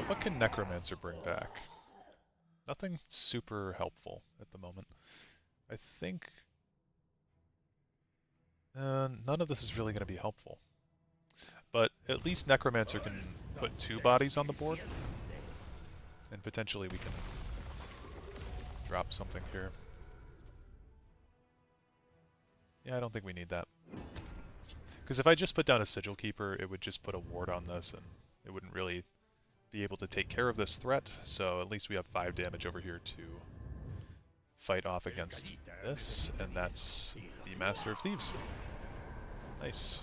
What can Necromancer bring back? Nothing super helpful at the moment. I think... none of this is really going to be helpful. But at least Necromancer can put 2 bodies on the board. And potentially we can drop something here. Yeah, I don't think we need that. Because if I just put down a Sigil Keeper, it would just put a ward on this, and it wouldn't really be able to take care of this threat, so at least we have 5 damage over here to fight off against this, and that's the Master of Thieves. Nice.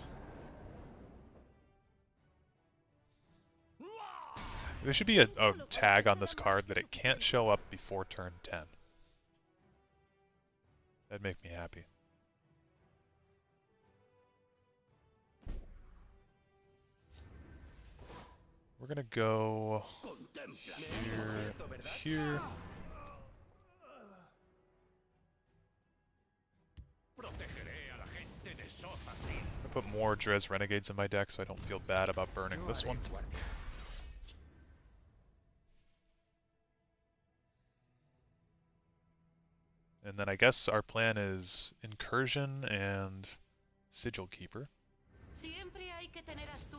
There should be a tag on this card that it can't show up before turn 10. That'd make me happy. We're gonna go here, here. I put more Dres Renegades in my deck so I don't feel bad about burning this one. And then I guess our plan is Incursion and Sigil Keeper.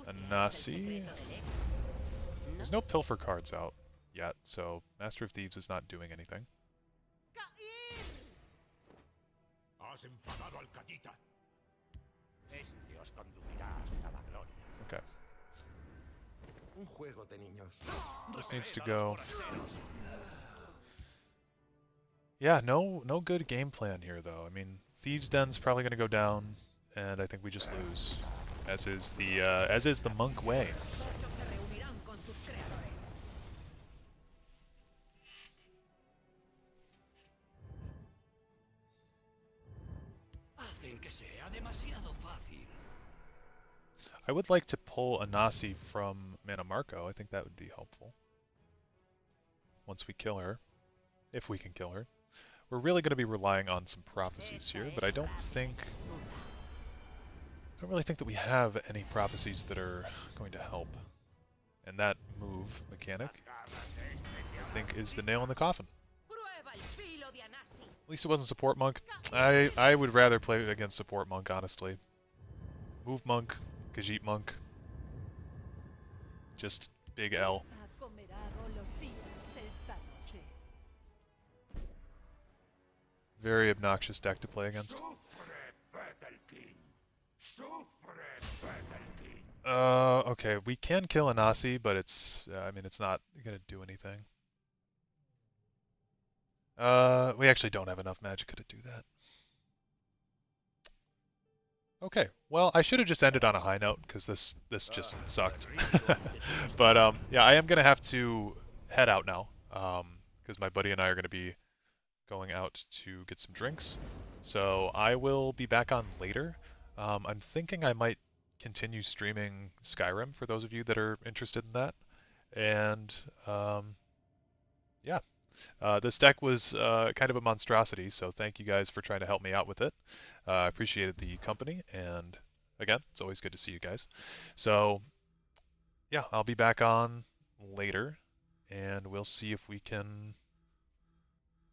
A Nasi. There's no Pilfer cards out yet, so Master of Thieves is not doing anything. Okay. This needs to go. Yeah, no good game plan here though. I mean, Thieves' Den's probably going to go down, and I think we just lose, as is the Monk way. I would like to pull a Nasi from Mana Marco. I think that would be helpful. Once we kill her. If we can kill her. We're really going to be relying on some prophecies here, but I don't really think that we have any prophecies that are going to help. And that move mechanic, I think, is the nail in the coffin. At least it wasn't support monk. I would rather play against support monk, honestly. Move monk, Khajiit monk. Just big L. Very obnoxious deck to play against. Okay, we can kill a Nasi, but it's, I mean, it's not gonna do anything. We actually don't have enough magicka to do that. Okay, well, I should have just ended on a high note, because this just sucked. But, yeah, I am gonna have to head out now, because my buddy and I are gonna be going out to get some drinks. So I will be back on later. I'm thinking I might continue streaming Skyrim for those of you that are interested in that. And yeah, this deck was kind of a monstrosity, so thank you guys for trying to help me out with it. I appreciated the company, and again, it's always good to see you guys. So yeah, I'll be back on later, and we'll see if we can,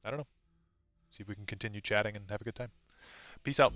I don't know, see if we can continue chatting and have a good time. Peace out.